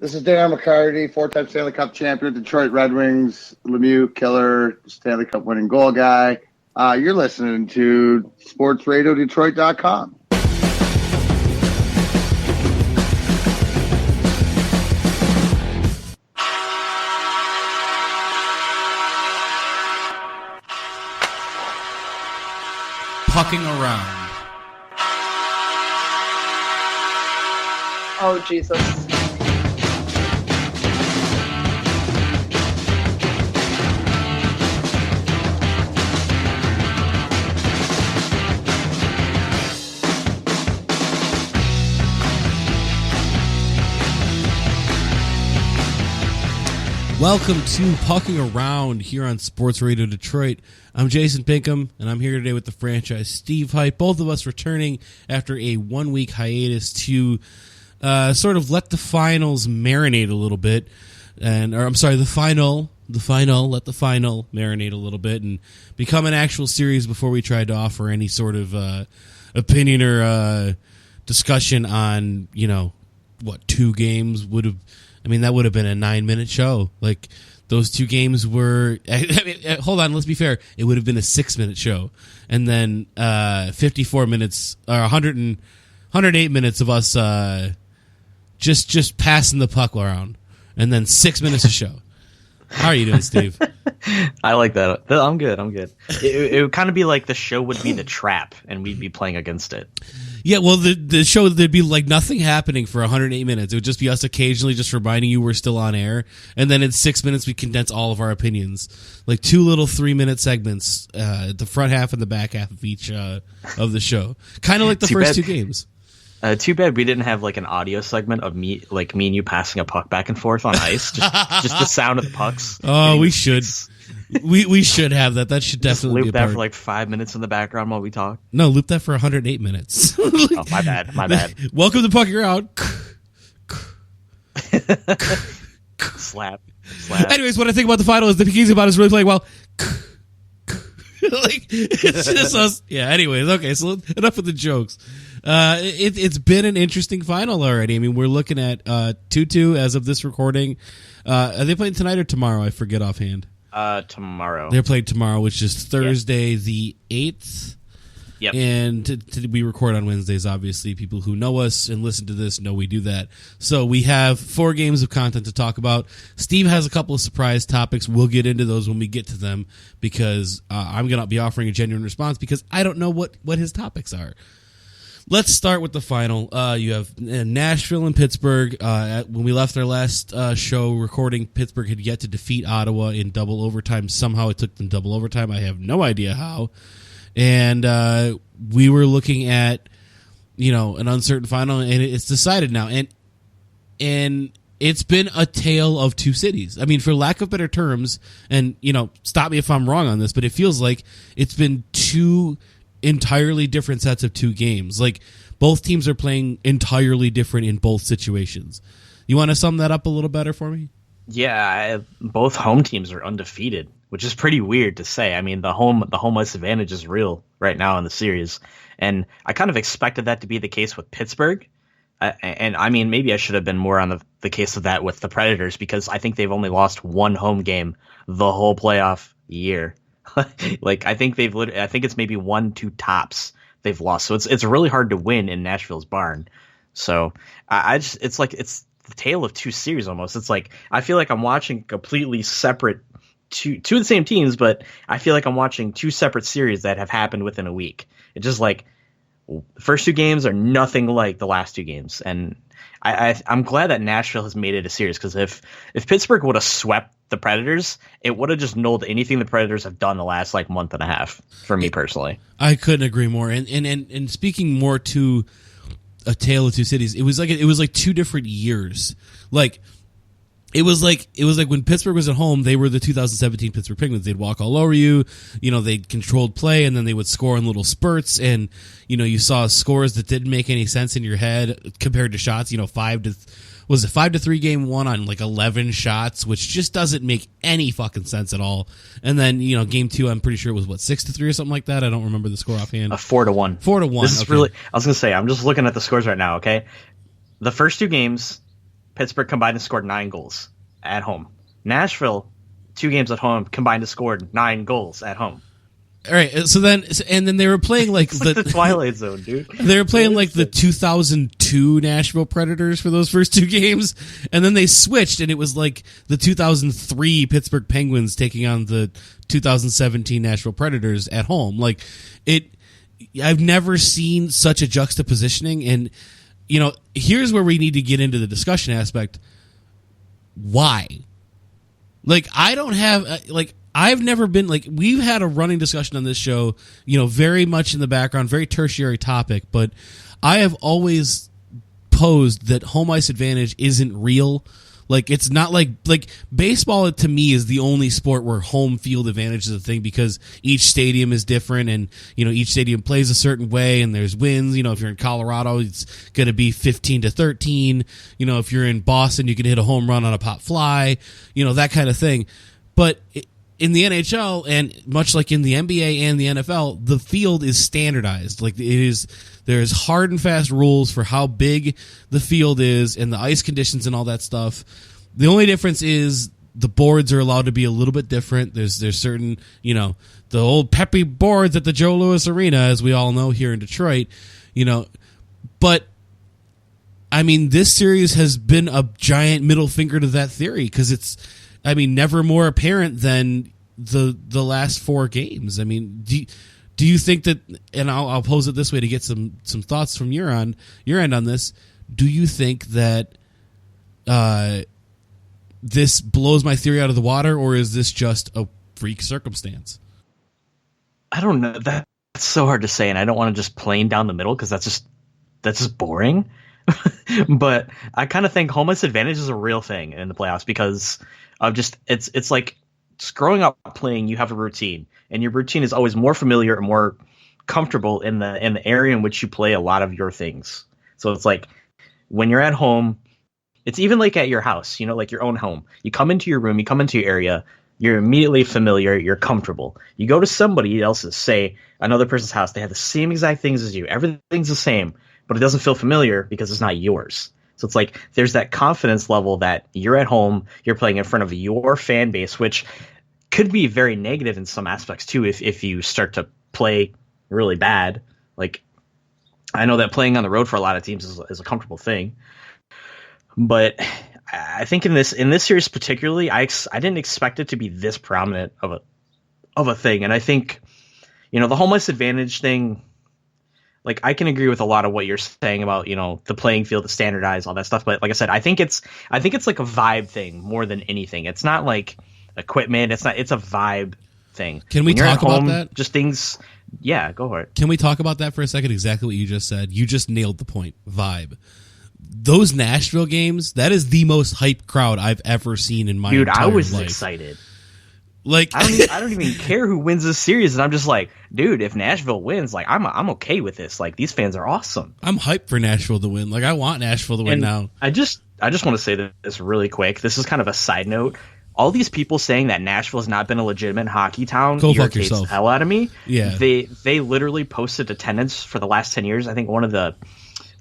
This is Darren McCarty, four-time Stanley Cup champion, Detroit Red Wings, Lemieux killer, Stanley Cup winning goal guy. You're listening to SportsRadioDetroit.com. Pucking around. Oh, Jesus. Welcome to Pucking Around here on Sports Radio Detroit. I'm Jason Pinkham, and I'm here today with the franchise Steve Hype. Both of us returning after a 1-week hiatus to sort of let the finals marinate a little bit, let the final marinate a little bit and become an actual series before we tried to offer any sort of opinion or discussion on, what 2 games would have. I mean, that would have been a 9-minute show. Like, those 2 games were... hold on, let's be fair. It would have been a 6-minute show. And then 54 minutes, or 108 minutes of us just passing the puck around. And then 6 minutes of show. How are you doing, Steve? I like that. I'm good. It would kind of be like the show would be the trap, and we'd be playing against it. Yeah, well, the show, there'd be like nothing happening for 108 minutes. It would just be us occasionally just reminding you we're still on air. And then in 6 minutes, we condense all of our opinions. Like 2 little 3-minute segments, the front half and the back half of each of the show. Kind of like the first 2 games. Too bad we didn't have like an audio segment of me and you passing a puck back and forth on ice. just the sound of the pucks. Oh, we should. We should have that. That should definitely loop be a that part. For like 5 minutes in the background while we talk. No, loop that for 108 minutes. Oh, my bad. Welcome to Pucking Around. Slap. Anyways, what I think about the final is the Pekies about is really playing well. Like, it's just us. Yeah, anyways, okay, so enough with the jokes. It's been an interesting final already. I mean, we're looking at 2-2 as of this recording. Are they playing tonight or tomorrow? I forget offhand. Tomorrow. They're playing tomorrow, which is Thursday the 8th. Yep. And we record on Wednesdays, obviously. People who know us and listen to this know we do that. So we have 4 games of content to talk about. Steve has a couple of surprise topics. We'll get into those when we get to them because I'm going to be offering a genuine response because I don't know what his topics are. Let's start with the final. You have Nashville and Pittsburgh. When we left our last show recording, Pittsburgh had yet to defeat Ottawa in double overtime. Somehow it took them double overtime. I have no idea how. And we were looking at, an uncertain final, and it's decided now. And it's been a tale of 2 cities. I mean, for lack of better terms, and, stop me if I'm wrong on this, but it feels like it's been 2 entirely different sets of 2 games. Like, both teams are playing entirely different in both situations. You want to sum that up a little better for me? Yeah, both home teams are undefeated, which is pretty weird to say. I mean, the home ice advantage is real right now in the series, and I kind of expected that to be the case with Pittsburgh. And I mean, maybe I should have been more on the case of that with the Predators because I think they've only lost 1 home game the whole playoff year. Like I think it's maybe 1-2 tops they've lost. So it's really hard to win in Nashville's barn. So it's the tale of 2 series almost. It's like I feel like I'm watching completely separate two of the same teams, but I feel like I'm watching 2 separate series that have happened within a week. It's just like the first 2 games are nothing like the last 2 games, and I'm glad that Nashville has made it a series because if Pittsburgh would have swept the Predators, it would have just nulled anything the Predators have done the last month and a half for me personally. I couldn't agree more. And speaking more to a tale of 2 cities, it was like 2 different years. Like It was like when Pittsburgh was at home, they were the 2017 Pittsburgh Penguins. They'd walk all over you, they controlled play, and then they would score in little spurts, and you saw scores that didn't make any sense in your head compared to shots. 5-3 game 1 on 11 shots, which just doesn't make any fucking sense at all. And then game 2, I'm pretty sure it was 6-3 or something like that. I don't remember the score offhand. 4-1. 4-1. This is really. I was gonna say, I'm just looking at the scores right now. Okay, the first 2 games. Pittsburgh combined and scored 9 goals at home. Nashville, 2 games at home, combined and scored 9 goals at home. All right, so then they were playing like the Twilight Zone, dude. They were playing like the 2002 Nashville Predators for those first 2 games, and then they switched, and it was like the 2003 Pittsburgh Penguins taking on the 2017 Nashville Predators at home. Like I've never seen such a juxtapositioning, and here's where we need to get into the discussion aspect. Why? Like, I don't have I've never been we've had a running discussion on this show, very much in the background, very tertiary topic, but I have always posed that home ice advantage isn't real. Like, it's not like baseball to me is the only sport where home field advantage is a thing because each stadium is different and, each stadium plays a certain way and there's wins. If you're in Colorado, it's going to be 15-13. If you're in Boston, you can hit a home run on a pop fly, that kind of thing. But in the NHL, and much like in the NBA and the NFL, the field is standardized. There's hard and fast rules for how big the field is and the ice conditions and all that stuff. The only difference is the boards are allowed to be a little bit different. There's certain, the old peppy boards at the Joe Louis Arena, as we all know here in Detroit, But, I mean, this series has been a giant middle finger to that theory because it's, never more apparent than the last 4 games. I mean, do you think that, and I'll pose it this way to get some thoughts from your end on this, do you think that this blows my theory out of the water, or is this just a freak circumstance? I don't know. That's so hard to say, and I don't want to just plane down the middle because that's just boring. But I kind of think home ice advantage is a real thing in the playoffs because of just it's like growing up playing. You have a routine, and your routine is always more familiar and more comfortable in the area in which you play a lot of your things. So it's like when you're at home, it's even like at your house, like your own home. You come into your room, you come into your area, you're immediately familiar, you're comfortable. You go to somebody else's, say another person's house, they have the same exact things as you. Everything's the same, but it doesn't feel familiar because it's not yours. So it's like there's that confidence level that you're at home, you're playing in front of your fan base, which could be very negative in some aspects too if you start to play really bad. Like, I know that playing on the road for a lot of teams is a comfortable thing, but I think in this series particularly, I didn't expect it to be this prominent of a thing. And I think, the home ice advantage thing, like, I can agree with a lot of what you're saying about, the playing field, the standardized, all that stuff. But like I said, I think it's like a vibe thing more than anything. It's not like equipment. It's a vibe thing. Can we talk about that? Just things. Yeah, go for it. Can we talk about that for a second? Exactly what you just said. You just nailed the point. Vibe. Those Nashville games, that is the most hyped crowd I've ever seen in my entire life. Dude, I was excited. Like, I don't even care who wins this series, and I'm just like, dude, if Nashville wins, like, I'm okay with this. Like, these fans are awesome. I'm hyped for Nashville to win. Like, I want Nashville to win now. I just want to say this really quick. This is kind of a side note. All these people saying that Nashville has not been a legitimate hockey town irritates the hell out of me. Yeah, they literally posted attendance for the last 10 years. I think one of the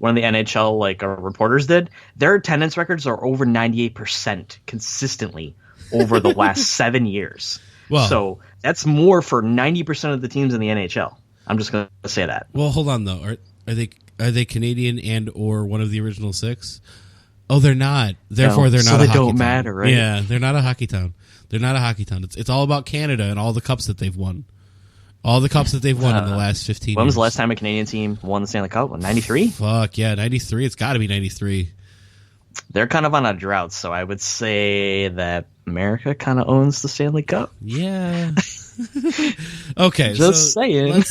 NHL reporters did. Their attendance records are over 98% consistently over the last 7 years. Well, so that's more for 90% of the teams in the NHL. I'm just going to say that. Well, hold on though. Are they Canadian and or one of the original 6? Oh, they're not. Therefore, they're not a hockey town. So they don't matter, right? Yeah, they're not a hockey town. They're not a hockey town. It's all about Canada and all the cups that they've won. All the cups that they've won in the last 15 years. When was the last time a Canadian team won the Stanley Cup? 93? Fuck, yeah, 93. It's got to be 93. They're kind of on a drought, so I would say that America kind of owns the Stanley Cup. Yeah. Okay, just saying.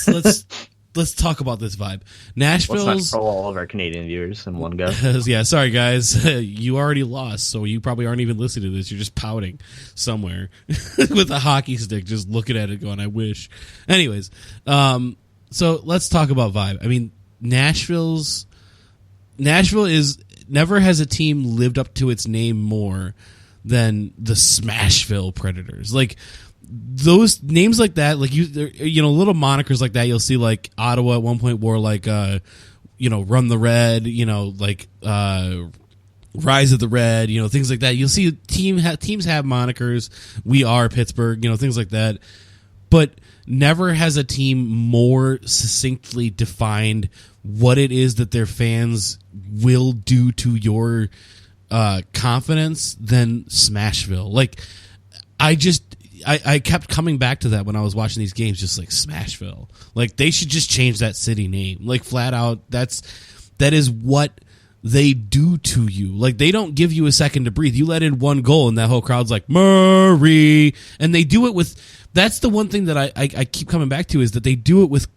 Let's talk about this vibe. Nashville's. Let's not troll all of our Canadian viewers in one go. Yeah, sorry guys, you already lost, so you probably aren't even listening to this. You're just pouting somewhere with a hockey stick, just looking at it, going, "I wish." Anyways, so let's talk about vibe. I mean, Nashville is never has a team lived up to its name more than the Smashville Predators. Like, those names like that, like little monikers like that, you'll see like Ottawa at one point wore like Run the Red, Rise of the Red, things like that. You'll see teams have monikers. We are Pittsburgh, things like that. But never has a team more succinctly defined what it is that their fans will do to your confidence than Smashville. Like, I kept coming back to that when I was watching these games, just like Smashville. Like, they should just change that city name. Like, flat out, that is what they do to you. Like, they don't give you a second to breathe. You let in one goal and that whole crowd's like, Murray. And they do it with, that's the one thing that I keep coming back to, is that they do it with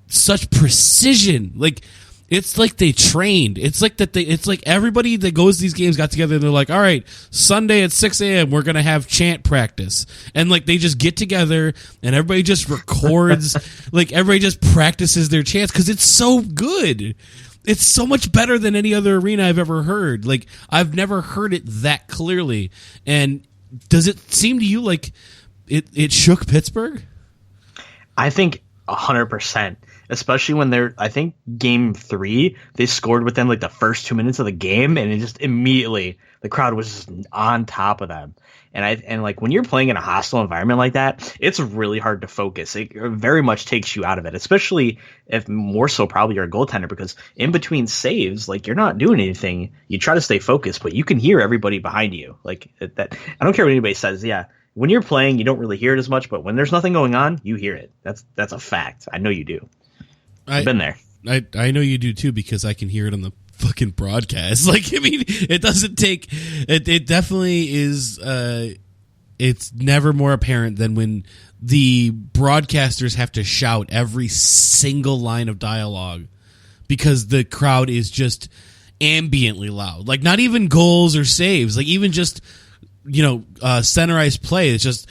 such precision. Like, it's like they trained. It's like everybody that goes to these games got together and they're like, all right, Sunday at 6 a.m. we're going to have chant practice. And like, they just get together and everybody just records, like everybody just practices their chants because it's so good. It's so much better than any other arena I've ever heard. Like, I've never heard it that clearly. And does it seem to you like it shook Pittsburgh? I think 100%. Especially when I think game 3, they scored within like the first 2 minutes of the game, and it just immediately the crowd was just on top of them. And like, when you're playing in a hostile environment like that, it's really hard to focus. It very much takes you out of it, especially if more so probably you're a goaltender, because in between saves, like, you're not doing anything. You try to stay focused, but you can hear everybody behind you. Like, that, I don't care what anybody says. Yeah. When you're playing, you don't really hear it as much, but when there's nothing going on, you hear it. That's a fact. I know you do. I've been there. I know you do too, because I can hear it on the fucking broadcast. Like, I mean, it doesn't take it definitely is it's never more apparent than when the broadcasters have to shout every single line of dialogue because the crowd is just ambiently loud. Like, not even goals or saves, like even just center ice play. It's just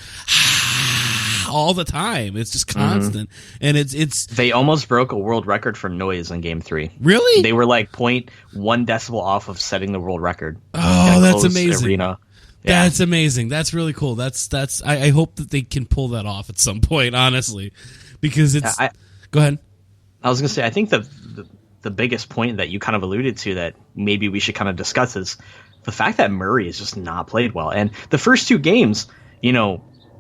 all the time. It's just constant. And it's they almost broke a world record for noise in game 3. Really? They were like 0.1 decibel off of setting the world record. Oh, that's amazing. Arena. Yeah. That's amazing. That's really cool. That's I hope that they can pull that off at some point, honestly, because it's go ahead. I was gonna say, I think the biggest point that you kind of alluded to that maybe we should kind of discuss is the fact that Murray has just not played well. And the first 2 games,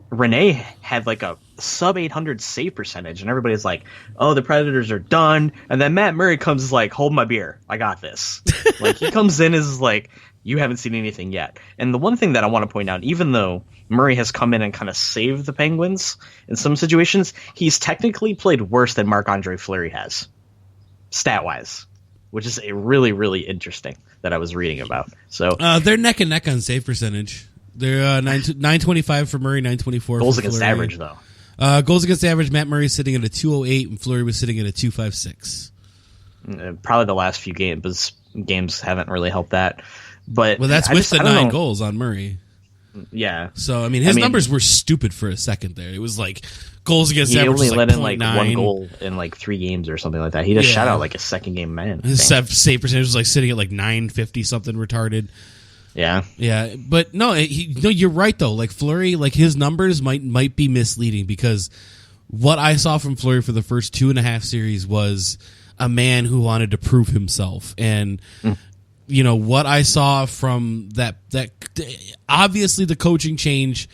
Renee had like a sub 800 save percentage, and everybody's like, oh, the Predators are done. And then Matt Murray comes like, hold my beer, I got this. Like, he comes in as like, you haven't seen anything yet. And the one thing that I want to point out, even though Murray has come in and kind of saved the Penguins in some situations, he's technically played worse than Marc-Andre Fleury has, stat-wise, which is a really, really interesting that I was reading about. So they're neck and neck on save percentage. They're 925 for Murray, 924 goals for against Fleury. average, though. Goals against average, Matt Murray's sitting at a 208, and Fleury was sitting at a 256. Probably the last few games haven't really helped that. But well, that's with the 9 goals on Murray. Yeah. So, I mean, his numbers were stupid for a second there. It was like goals against average. He only let in 0.9. like 1 goal in like 3 games or something like that. He just shot out like a second game man. His save percentage was like sitting at like 950 something retarded. Yeah. Yeah, but no, you're right though. Like, Fleury, like, his numbers might be misleading, because what I saw from Fleury for the first 2.5 series was a man who wanted to prove himself. And what I saw from that obviously the coaching change,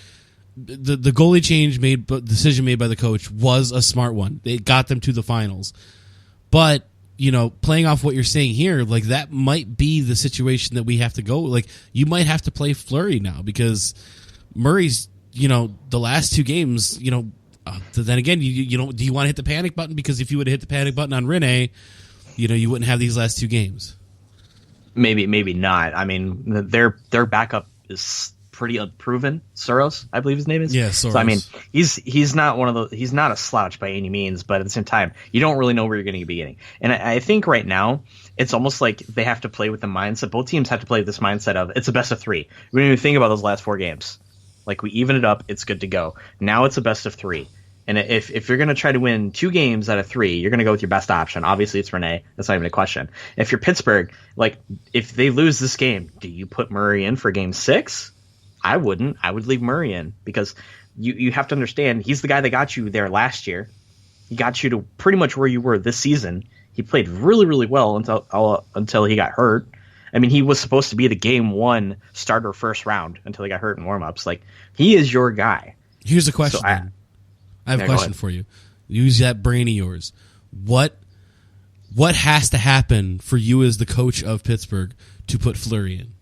the goalie change decision made by the coach was a smart one. It got them to the finals. But playing off what you're saying here, like, that might be the situation that we have to go. Like, you might have to play Fleury now, because Murray's, the last 2 games, then again, you don't, do you want to hit the panic button? Because if you would have hit the panic button on Rene, you wouldn't have these last 2 games. Maybe not. I mean, their backup is pretty unproven. Soros, I believe his name is. Yeah, Soros. So I mean, he's not a slouch by any means, but at the same time, you don't really know where you're going to be getting. And I think right now, it's almost like they have to play with the mindset. Both teams have to play with this mindset of, it's a best of 3. We don't even think about those last 4 games. Like, we even it up, it's good to go. Now it's a best of 3. And if you're going to try to win 2 games out of 3, you're going to go with your best option. Obviously, it's Rene. That's not even a question. If you're Pittsburgh, like, if they lose this game, do you put Murray in for game 6? I wouldn't. I would leave Murray in, because you have to understand, he's the guy that got you there last year. He got you to pretty much where you were this season. He played really, really well until he got hurt. I mean, he was supposed to be the game one starter first round until he got hurt in warmups. Like, he is your guy. Here's a question. So I have a question for you. Use that brain of yours. What has to happen for you as the coach of Pittsburgh to put Fleury in?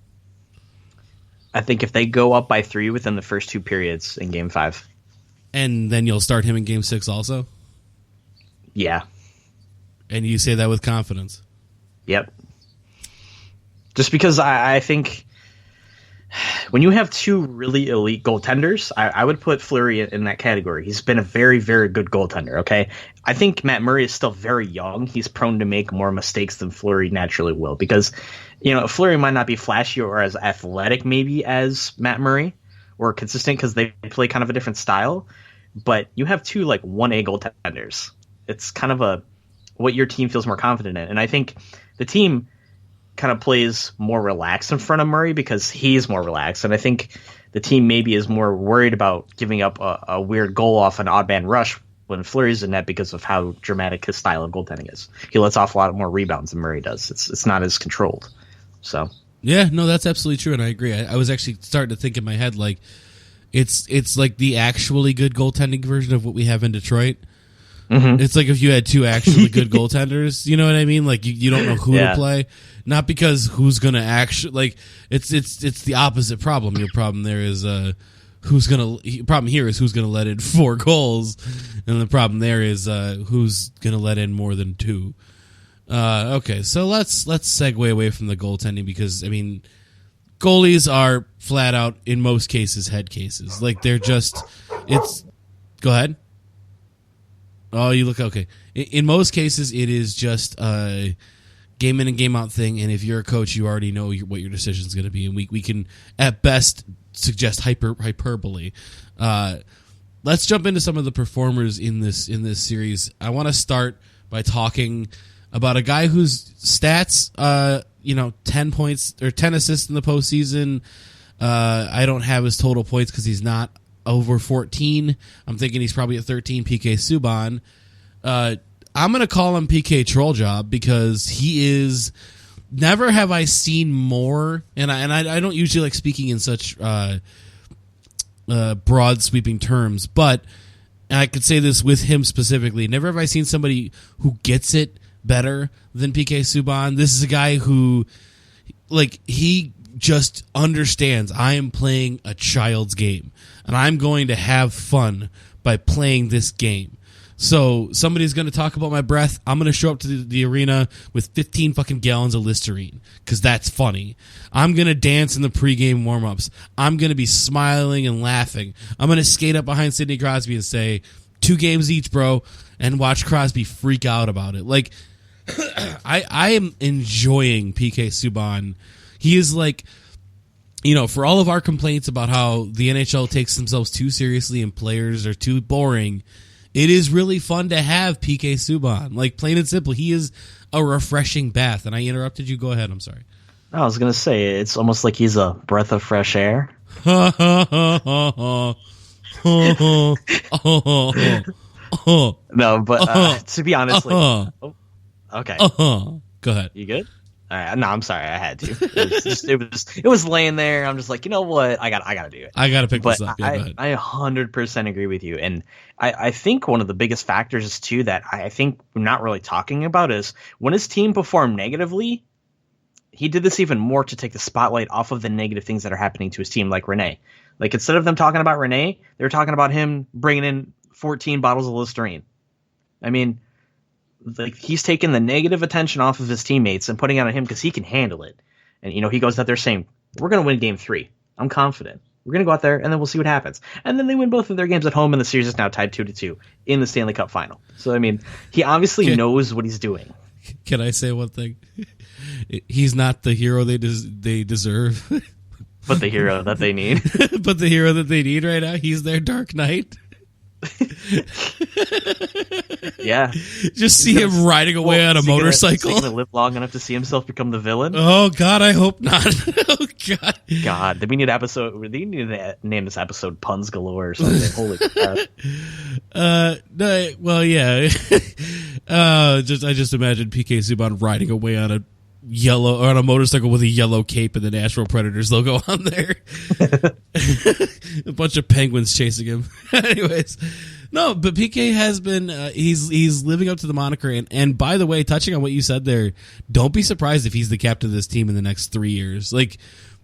I think if they go up by 3 within the first 2 periods in Game 5. And then you'll start him in Game 6 also? Yeah. And you say that with confidence? Yep. Just because I think when you have 2 really elite goaltenders, I would put Fleury in that category. He's been a very, very good goaltender, okay? I think Matt Murray is still very young. He's prone to make more mistakes than Fleury naturally will because, Fleury might not be flashy or as athletic maybe as Matt Murray or consistent because they play kind of a different style, but you have 2 like 1A goaltenders. It's kind of what your team feels more confident in. And I think the team kind of plays more relaxed in front of Murray because he's more relaxed. And I think the team maybe is more worried about giving up a weird goal off an odd man rush when Fleury's in net because of how dramatic his style of goaltending is. He lets off a lot more rebounds than Murray does. It's not as controlled. So yeah, no, that's absolutely true, and I agree. I was actually starting to think in my head like it's like the actually good goaltending version of what we have in Detroit. Mm-hmm. It's like if you had 2 actually good goaltenders, you know what I mean? Like you don't know who to play, not because who's going to actually like it's the opposite problem. Your problem there is problem here is who's going to let in 4 goals, and the problem there is who's going to let in more than 2. Okay, so let's segue away from the goaltending because I mean goalies are flat out in most cases head cases. Like they're just go ahead. Oh, you look okay. In most cases, it is just a game in and game out thing, and if you're a coach, you already know what your decision is going to be, and we can at best suggest hyperbole. Let's jump into some of the performers in this series. I want to start by talking about a guy whose stats, 10 points or 10 assists in the postseason. I don't have his total points because he's not over 14. I'm thinking he's probably at 13. PK Subban. I'm going to call him PK Troll Job because he is. Never have I seen more, and I don't usually like speaking in such broad sweeping terms, but I could say this with him specifically. Never have I seen somebody who gets it better than PK Subban. This is a guy who, like, he just understands I am playing a child's game, and I'm going to have fun by playing this game. So somebody's going to talk about my breath. I'm going to show up to the arena with 15 fucking gallons of Listerine because that's funny. I'm going to dance in the pregame warmups. I'm going to be smiling and laughing. I'm going to skate up behind Sidney Crosby and say, 2 games each, bro, and watch Crosby freak out about it. Like, I am enjoying PK Subban. He is like, for all of our complaints about how the NHL takes themselves too seriously and players are too boring, it is really fun to have PK Subban. Like, plain and simple, he is a refreshing bath. And I interrupted you. Go ahead. I'm sorry. I was going to say, it's almost like he's a breath of fresh air. No, but to be honest, okay. Go ahead. You good? All right. No, I'm sorry. I had to. It was laying there. I'm just like, you know what? I got to do it. I got to pick this up. Yeah, I 100% agree with you. And I think one of the biggest factors too that I think we're not really talking about is when his team performed negatively, he did this even more to take the spotlight off of the negative things that are happening to his team, like Rene. Like, instead of them talking about Rene, they were talking about him bringing in 14 bottles of Listerine. I mean, like, he's taking the negative attention off of his teammates and putting it on him because he can handle it. And, he goes out there saying, we're going to win game 3. I'm confident. We're going to go out there, and then we'll see what happens. And then they win both of their games at home, and the series is now tied 2-2 in the Stanley Cup final. So, I mean, he obviously knows what he's doing. Can I say one thing? He's not the hero they deserve. But the hero that they need. But the hero that they need right now, he's their Dark Knight. Yeah. Just see him riding away on a motorcycle. Is he gonna live long enough to see himself become the villain? Oh God, I hope not. Oh God. God, we need to name this episode Puns Galore or something. Holy crap. No, well, yeah. I just imagine PK Subban riding away on yellow or on a motorcycle with a yellow cape and the Nashville Predators logo on there. A bunch of penguins chasing him. Anyways, no, but PK has been he's living up to the moniker. And by the way, touching on what you said there, don't be surprised if he's the captain of this team in the next 3 years. Like,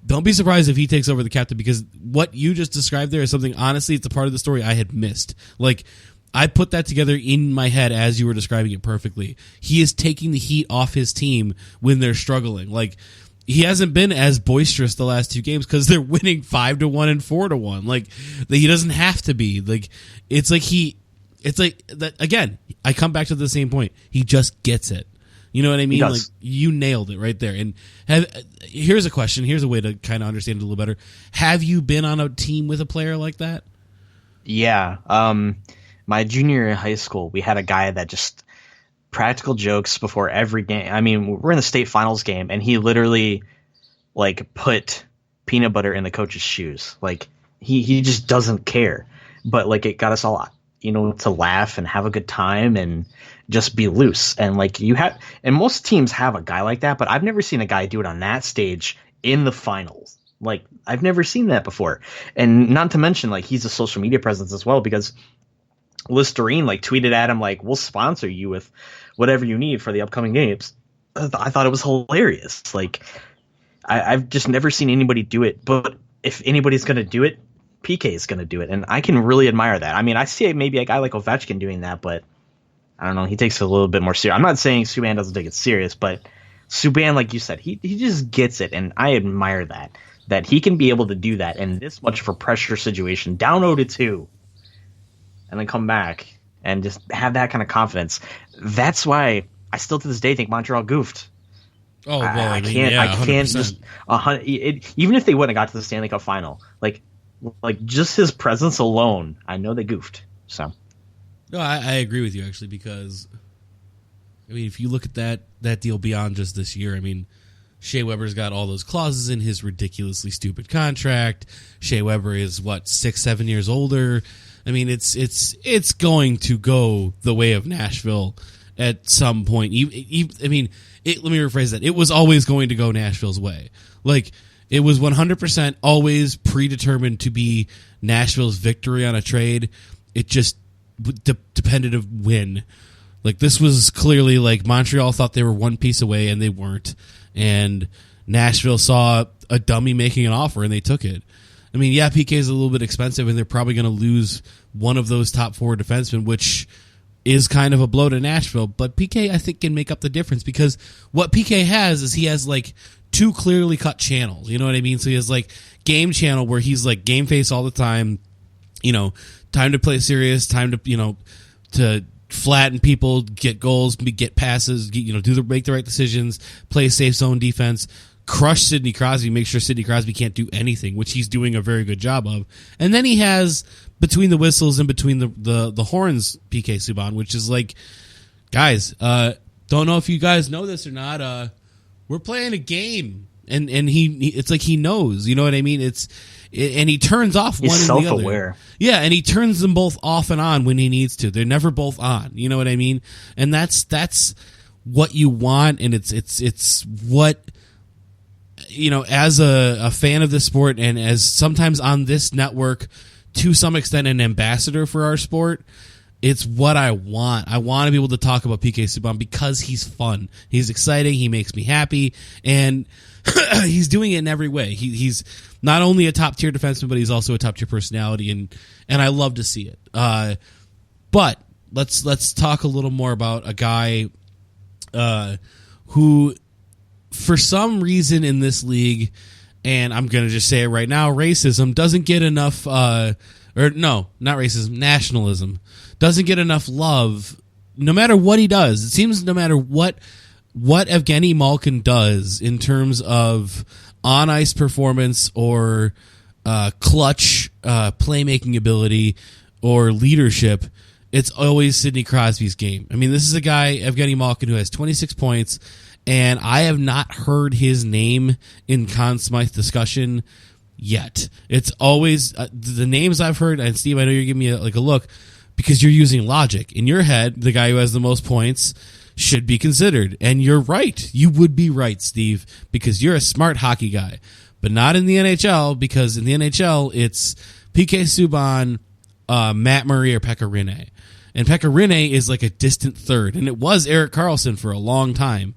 don't be surprised if he takes over the captain, because what you just described there is something, honestly, it's a part of the story I had missed. Like, I put that together in my head as you were describing it perfectly. He is taking the heat off his team when they're struggling. Like, he hasn't been as boisterous the last 2 games because they're winning 5-1 and 4-1. Like, he doesn't have to be. Like, it's like that again. I come back to the same point. He just gets it. You know what I mean? Like, you nailed it right there. And here's a question. Here's a way to kind of understand it a little better. Have you been on a team with a player like that? Yeah. My junior year in high school, we had a guy that just practical jokes before every game. I mean, we're in the state finals game, and he literally like put peanut butter in the coach's shoes. Like, he just doesn't care. But like, it got us all, to laugh and have a good time and just be loose. And like, and most teams have a guy like that, but I've never seen a guy do it on that stage in the finals. Like, I've never seen that before. And not to mention, like, he's a social media presence as well, because Listerine like tweeted at him like, we'll sponsor you with whatever you need for the upcoming games. I thought it was hilarious. Like, I've just never seen anybody do it, but if anybody's going to do it, PK is going to do it. And I can really admire that. I mean, I see maybe a guy like Ovechkin doing that, but I don't know. He takes it a little bit more serious. I'm not saying Subban doesn't take it serious, but Subban, like you said, he just gets it. And I admire that he can be able to do that in this much of a pressure situation, down 0-2. And then come back and just have that kind of confidence. That's why I still to this day think Montreal goofed. Oh, well, I can't just even if they wouldn't have got to the Stanley Cup final, like just his presence alone, I know they goofed. So, no, I agree with you actually, because I mean, if you look at that deal beyond just this year, I mean, Shea Weber's got all those clauses in his ridiculously stupid contract. Shea Weber is 6-7 years older. I mean, it's going to go the way of Nashville at some point. Let me rephrase that. It was always going to go Nashville's way. Like, it was 100% always predetermined to be Nashville's victory on a trade. It just depended of when. Like, this was clearly like Montreal thought they were one piece away and they weren't. And Nashville saw a dummy making an offer and they took it. I mean, yeah, PK is a little bit expensive, and they're probably going to lose one of those top 4 defensemen, which is kind of a blow to Nashville. But PK, I think, can make up the difference, because what PK has is he has like 2 clearly cut channels. You know what I mean? So he has like game channel where he's like game face all the time. Time to play serious, time to to flatten people, get goals, get passes, make the right decisions, play safe zone defense. Crush Sidney Crosby, make sure Sidney Crosby can't do anything, which he's doing a very good job of. And then he has between the whistles and between the horns PK Subban, which is like, guys, don't know if you guys know this or not. We're playing a game, and he it's like he knows, you know what I mean? And he turns off one and the other. He's self-aware. Yeah, and he turns them both off and on when he needs to. They're never both on. You know what I mean? And that's what you want, and it's what, as a fan of the sport, and as sometimes on this network, to some extent, an ambassador for our sport, it's what I want. I want to be able to talk about PK Subban because he's fun. He's exciting. He makes me happy. And he's doing it in every way. He's not only a top-tier defenseman, but he's also a top-tier personality, and I love to see it. But let's talk a little more about a guy who, for some reason in this league, and I'm going to just say it right now, racism doesn't get enough, not racism, nationalism doesn't get enough love, no matter what he does. It seems no matter what Evgeny Malkin does in terms of on-ice performance or clutch playmaking ability or leadership, it's always Sidney Crosby's game. I mean, this is a guy, Evgeny Malkin, who has 26 points, and I have not heard his name in Conn Smythe discussion yet. It's always the names I've heard, and Steve, I know you're giving me a look, because you're using logic. In your head, the guy who has the most points should be considered. And you're right. You would be right, Steve, because you're a smart hockey guy. But not in the NHL, because in the NHL, it's PK Subban, Matt Murray, or Pekka Rinne. And Pekka Rinne is like a distant third. And it was Erik Karlsson for a long time.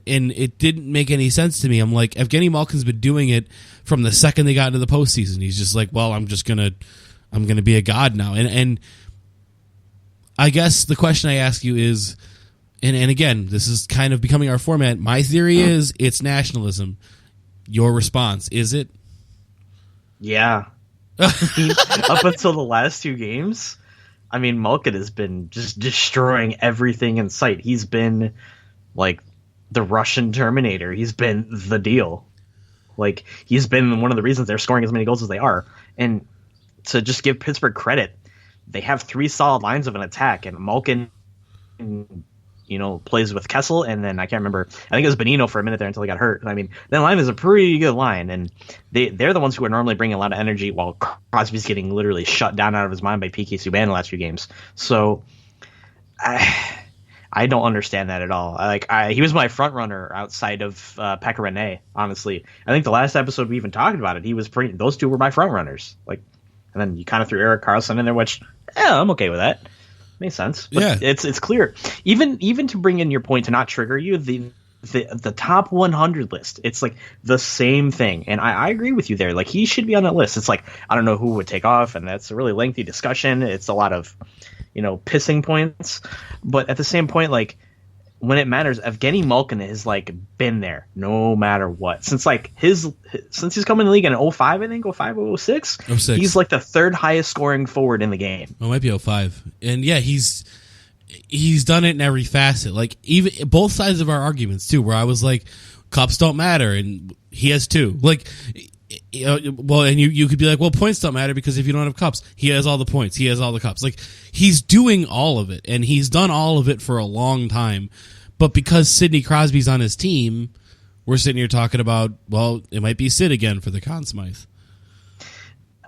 And it didn't make any sense to me. I'm like, Evgeny Malkin's been doing it from the second they got into the postseason. He's just like, well, I'm gonna be a god now. And I guess the question I ask you is, and again, this is kind of becoming our format. My theory is it's nationalism. Your response, is it? Yeah. Up until the last 2 games, I mean, Malkin has been just destroying everything in sight. He's been like the Russian Terminator. He's been the deal. Like, he's been one of the reasons they're scoring as many goals as they are. And to just give Pittsburgh credit, they have 3 solid lines of an attack, and Malkin, plays with Kessel, and then I can't remember. I think it was Bonino for a minute there until he got hurt. I mean, that line is a pretty good line, and they're the ones who are normally bringing a lot of energy, while Crosby's getting literally shut down out of his mind by PK Subban the last few games. So I don't understand that at all. He was my front runner outside of Pekka Rinne, honestly. I think the last episode we even talked about it. Those 2 were my front runners. And then you kind of threw Erik Karlsson in there, which I'm okay with that. Makes sense. But yeah, it's clear. Even to bring in your point to not trigger you, the top 100 list, it's like the same thing. And I agree with you there. Like, he should be on that list. It's like, I don't know who would take off, and that's a really lengthy discussion. It's a lot of, pissing points. But at the same point, like, when it matters, Evgeny Malkin has been there no matter what. Since since he's come in the league in 05, I think, 05, 06. 06. He's like the 3rd highest scoring forward in the game. It might be 05. And yeah, he's done it in every facet. Like, even both sides of our arguments too, where I was like, cups don't matter, and he has 2. Like, and you could be like, well, points don't matter because if you don't have cups, he has all the points, he has all the cups. Like, he's doing all of it, and he's done all of it for a long time. But because Sidney Crosby's on his team, we're sitting here talking about, well, it might be Sid again for the Conn Smythe.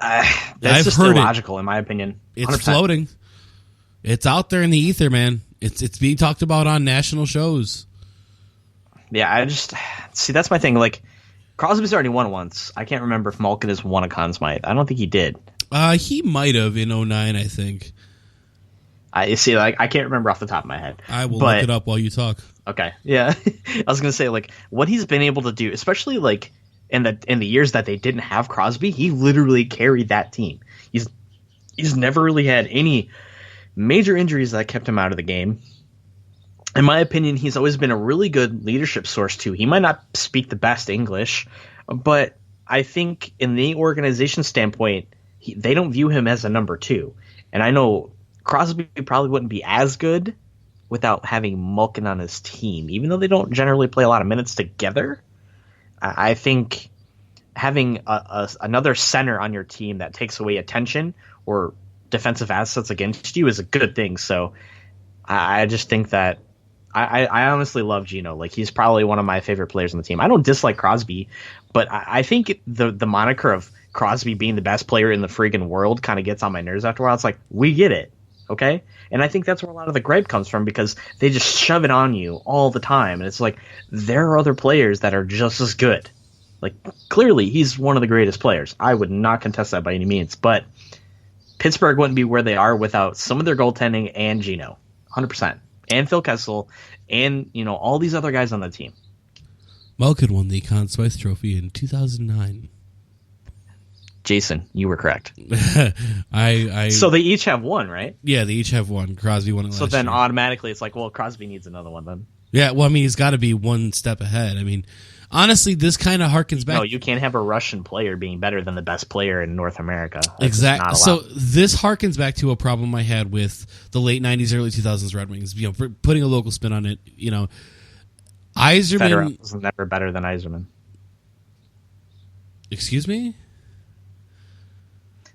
That's just illogical, in my opinion. 100%. It's floating. It's out there in the ether, man. It's being talked about on national shows. Yeah, I just see, that's my thing. Like, Crosby's already won once. I can't remember if Malkin has won a Conn Smythe. I don't think he did. He might have in 09, I think. I see. Like, I can't remember off the top of my head. I will look it up while you talk. Okay. Yeah. I was gonna say, like, what he's been able to do, especially like in the years that they didn't have Crosby, he literally carried that team. He's never really had any major injuries that kept him out of the game. In my opinion, he's always been a really good leadership source too. He might not speak the best English, but I think in the organization standpoint, they don't view him as a number 2. And I know Crosby probably wouldn't be as good without having Malkin on his team, even though they don't generally play a lot of minutes together. I think having another center on your team that takes away attention or defensive assets against you is a good thing. So I just think that I honestly love Gino. Like, he's probably one of my favorite players on the team. I don't dislike Crosby, but I think the moniker of Crosby being the best player in the friggin' world kind of gets on my nerves after a while. It's like, we get it. Okay? And I think that's where a lot of the gripe comes from, because they just shove it on you all the time. And it's like, there are other players that are just as good. Like, clearly, he's one of the greatest players. I would not contest that by any means. But Pittsburgh wouldn't be where they are without some of their goaltending and Gino. 100%. And Phil Kessel and, all these other guys on the team. Malkin won the Conn Smythe Trophy in 2009. Jason, you were correct. I So they each have one, right? Yeah, they each have one. Crosby won it last year. So then automatically it's like, well, Crosby needs another one then. Yeah, well, I mean, he's got to be one step ahead. I mean, honestly, this kind of harkens back. No, you can't have a Russian player being better than the best player in North America. Exactly. So this harkens back to a problem I had with the late 90s, early 2000s Red Wings, putting a local spin on it. Yzerman Federer was never better than Yzerman. Excuse me?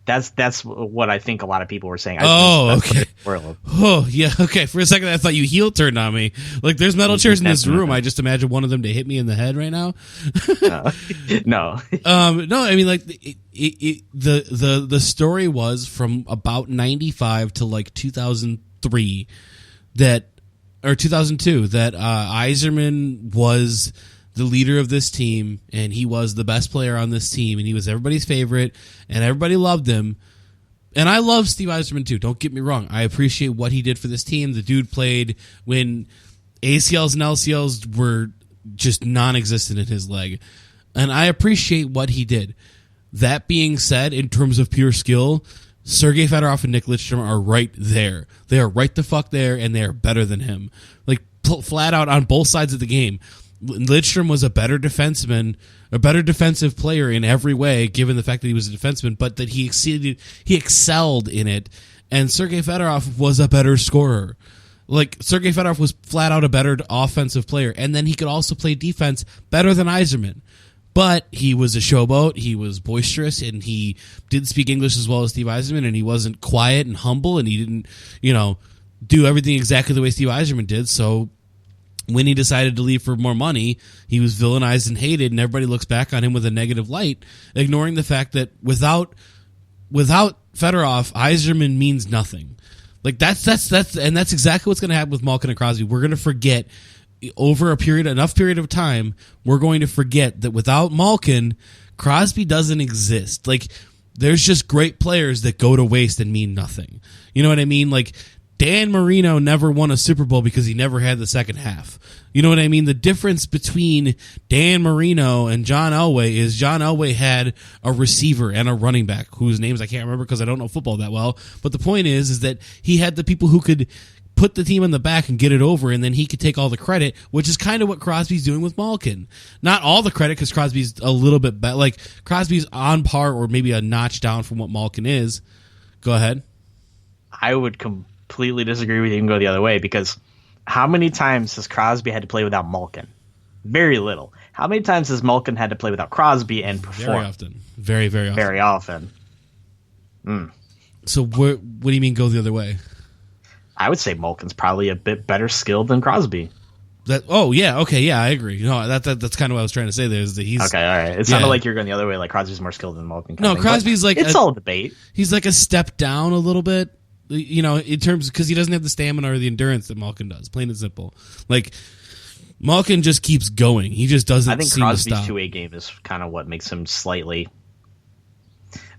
That's what I think a lot of people were saying. Oh, okay. Oh, yeah, okay. For a second, I thought you heel turned on me. Like, there's metal chairs in this room. I just imagine one of them to hit me in the head right now. No. No, I mean, like, the story was from about 95 to like 2003 that or 2002, that Yzerman was the leader of this team, and he was the best player on this team, and he was everybody's favorite, and everybody loved him. And I love Steve Yzerman too, don't get me wrong. I appreciate what he did for this team. The dude played when ACLs and LCLs were just non-existent in his leg. And I appreciate what he did. That being said, in terms of pure skill, Sergei Fedorov and Nick Lidstrom are right there. They are right the fuck there, and they are better than him. Like, flat out on both sides of the game. Lidstrom was a better defenseman, a better defensive player in every way, given the fact that he was a defenseman, but that he excelled in it. And Sergei Fedorov was a better scorer. Like, Sergei Fedorov was flat out a better offensive player, and then he could also play defense better than Yzerman. But he was a showboat, he was boisterous, and he didn't speak English as well as Steve Yzerman, and he wasn't quiet and humble, and he didn't, do everything exactly the way Steve Yzerman did. So when he decided to leave for more money, he was villainized and hated, and everybody looks back on him with a negative light, ignoring the fact that without Fedorov, Yzerman means nothing. Like, that's exactly what's going to happen with Malkin and Crosby. We're going to forget over enough period of time, we're going to forget that without Malkin, Crosby doesn't exist. Like, there's just great players that go to waste and mean nothing. You know what I mean? Like, Dan Marino never won a Super Bowl because he never had the second half. You know what I mean? The difference between Dan Marino and John Elway is John Elway had a receiver and a running back whose names I can't remember because I don't know football that well. But the point is that he had the people who could put the team on the back and get it over, and then he could take all the credit, which is kind of what Crosby's doing with Malkin. Not all the credit, because Crosby's a little bit better. Like, Crosby's on par or maybe a notch down from what Malkin is. Go ahead. I would completely disagree with you and go the other way, because how many times has Crosby had to play without Malkin? Very little. How many times has Malkin had to play without Crosby and perform? Very often. Very, very often. Very often. So what do you mean go the other way? I would say Malkin's probably a bit better skilled than Crosby. I agree. No, that's kind of what I was trying to say there, is that he's... Okay, all right. It sounded like you're going the other way, like Crosby's more skilled than Malkin. No, Crosby's like... It's all a debate. He's like a step down a little bit, in terms... Because he doesn't have the stamina or the endurance that Malkin does, plain and simple. Like, Malkin just keeps going. He just doesn't seem to stop. I think Crosby's two-way game is kind of what makes him slightly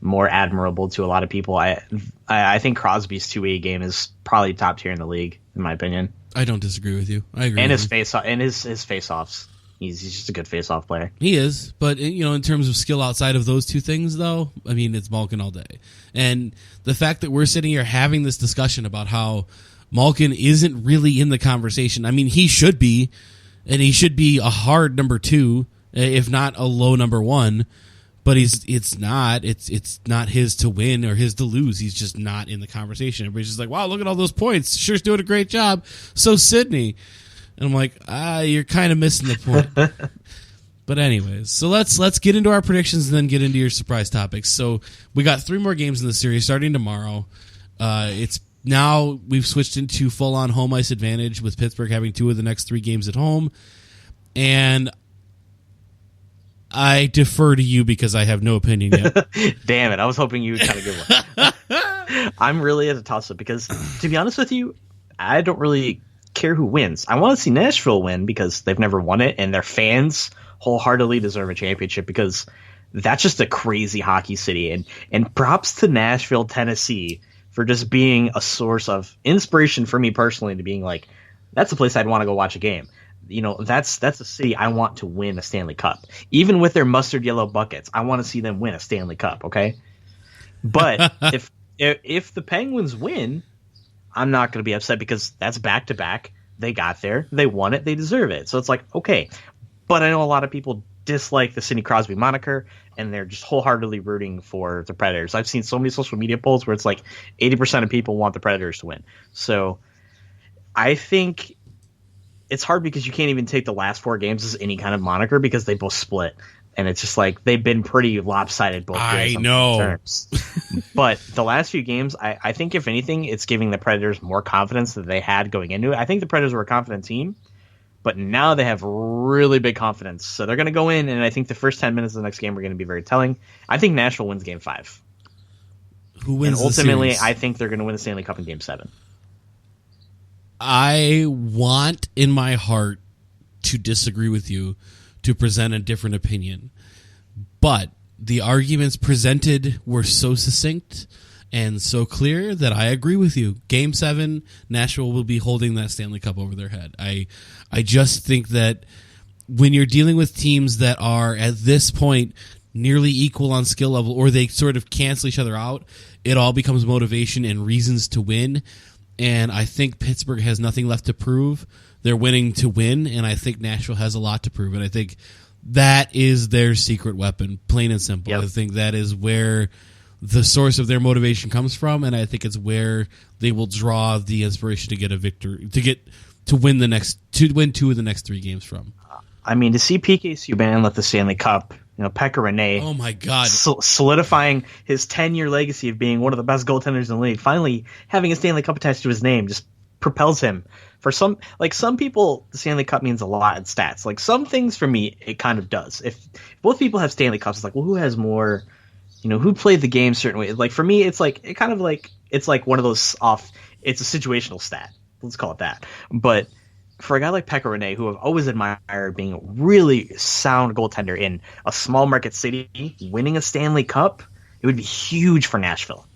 more admirable to a lot of people. I think Crosby's two-way game is probably top tier in the league, in my opinion. I don't disagree with you. I agree. And his face-offs. He's just a good face-off player. He is, but in terms of skill outside of those two things, though, I mean, it's Malkin all day. And the fact that we're sitting here having this discussion about how Malkin isn't really in the conversation. I mean, he should be, and he should be a hard number 2, if not a low number 1. But it's not his to win or his to lose. He's just not in the conversation. Everybody's just like, wow, look at all those points. Sure's doing a great job. So Sidney. And I'm like, you're kind of missing the point. But anyways, so let's get into our predictions and then get into your surprise topics. So we got 3 more games in the series starting tomorrow. It's now we've switched into full-on home ice advantage with Pittsburgh having 2 of the next 3 games at home. And I defer to you because I have no opinion yet. Damn it. I was hoping you would kind of give one. I'm really at a toss-up because, to be honest with you, I don't really care who wins. I want to see Nashville win because they've never won it, and their fans wholeheartedly deserve a championship because that's just a crazy hockey city. And props to Nashville, Tennessee for just being a source of inspiration for me personally, to being like, that's a place I'd want to go watch a game. That's a city I want to win a Stanley Cup. Even with their mustard yellow buckets, I want to see them win a Stanley Cup, okay? But if the Penguins win, I'm not going to be upset because that's back-to-back. They got there. They won it. They deserve it. So it's like, okay. But I know a lot of people dislike the Sidney Crosby moniker, and they're just wholeheartedly rooting for the Predators. I've seen so many social media polls where it's like 80% of people want the Predators to win. So I think it's hard because you can't even take the last 4 games as any kind of moniker because they both split. And it's just like they've been pretty lopsided both ways. I know. Terms. But the last few games, I think if anything, it's giving the Predators more confidence than they had going into it. I think the Predators were a confident team, but now they have really big confidence. So they're going to go in, and I think the first 10 minutes of the next game are going to be very telling. I think Nashville wins Game 5. Who wins? And ultimately, the series? I think they're going to win the Stanley Cup in Game 7. I want in my heart to disagree with you, to present a different opinion. But the arguments presented were so succinct and so clear that I agree with you. Game 7, Nashville will be holding that Stanley Cup over their head. I just think that when you're dealing with teams that are at this point nearly equal on skill level, or they sort of cancel each other out, it all becomes motivation and reasons to win. And I think Pittsburgh has nothing left to prove. They're winning to win, and I think Nashville has a lot to prove. And I think that is their secret weapon, plain and simple. Yep. I think that is where the source of their motivation comes from, and I think it's where they will draw the inspiration to get a victory, to win 2 of the next 3 games from. I mean, to see PK Subban lift the Stanley Cup, Pekka Rinne, oh my God, solidifying his 10-year legacy of being one of the best goaltenders in the league, finally having a Stanley Cup attached to his name just propels him. For some people, the Stanley Cup means a lot in stats. Like, some things for me, it kind of does. If both people have Stanley Cups, it's like, well, who has more? Who played the game a certain way? Like, for me, it's like one of those it's a situational stat. Let's call it that. But for a guy like Pekka Rinne, who I've always admired being a really sound goaltender in a small market city, winning a Stanley Cup, it would be huge for Nashville.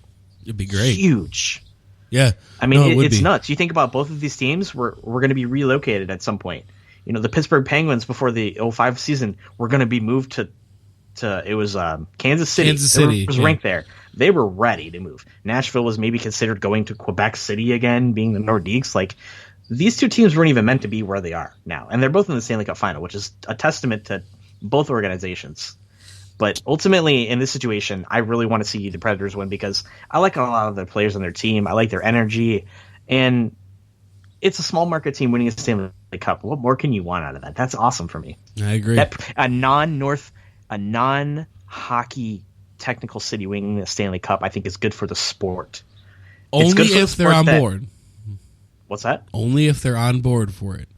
It'd be great. Huge. Yeah. I mean, it's nuts. You think about both of these teams, we're going to be relocated at some point. The Pittsburgh Penguins before the 2005 season were going to be moved to it was Kansas City. It was ranked there. They were ready to move. Nashville was maybe considered going to Quebec City again, being the Nordiques. Like, these two teams weren't even meant to be where they are now. And they're both in the Stanley Cup final, which is a testament to both organizations. But ultimately, in this situation, I really want to see the Predators win because I like a lot of the players on their team. I like their energy. And it's a small market team winning a Stanley Cup. What more can you want out of that? That's awesome for me. I agree. A non-hockey technical city winning the Stanley Cup, I think, is good for the sport. Only if they're on board. What's that? Only if they're on board for it.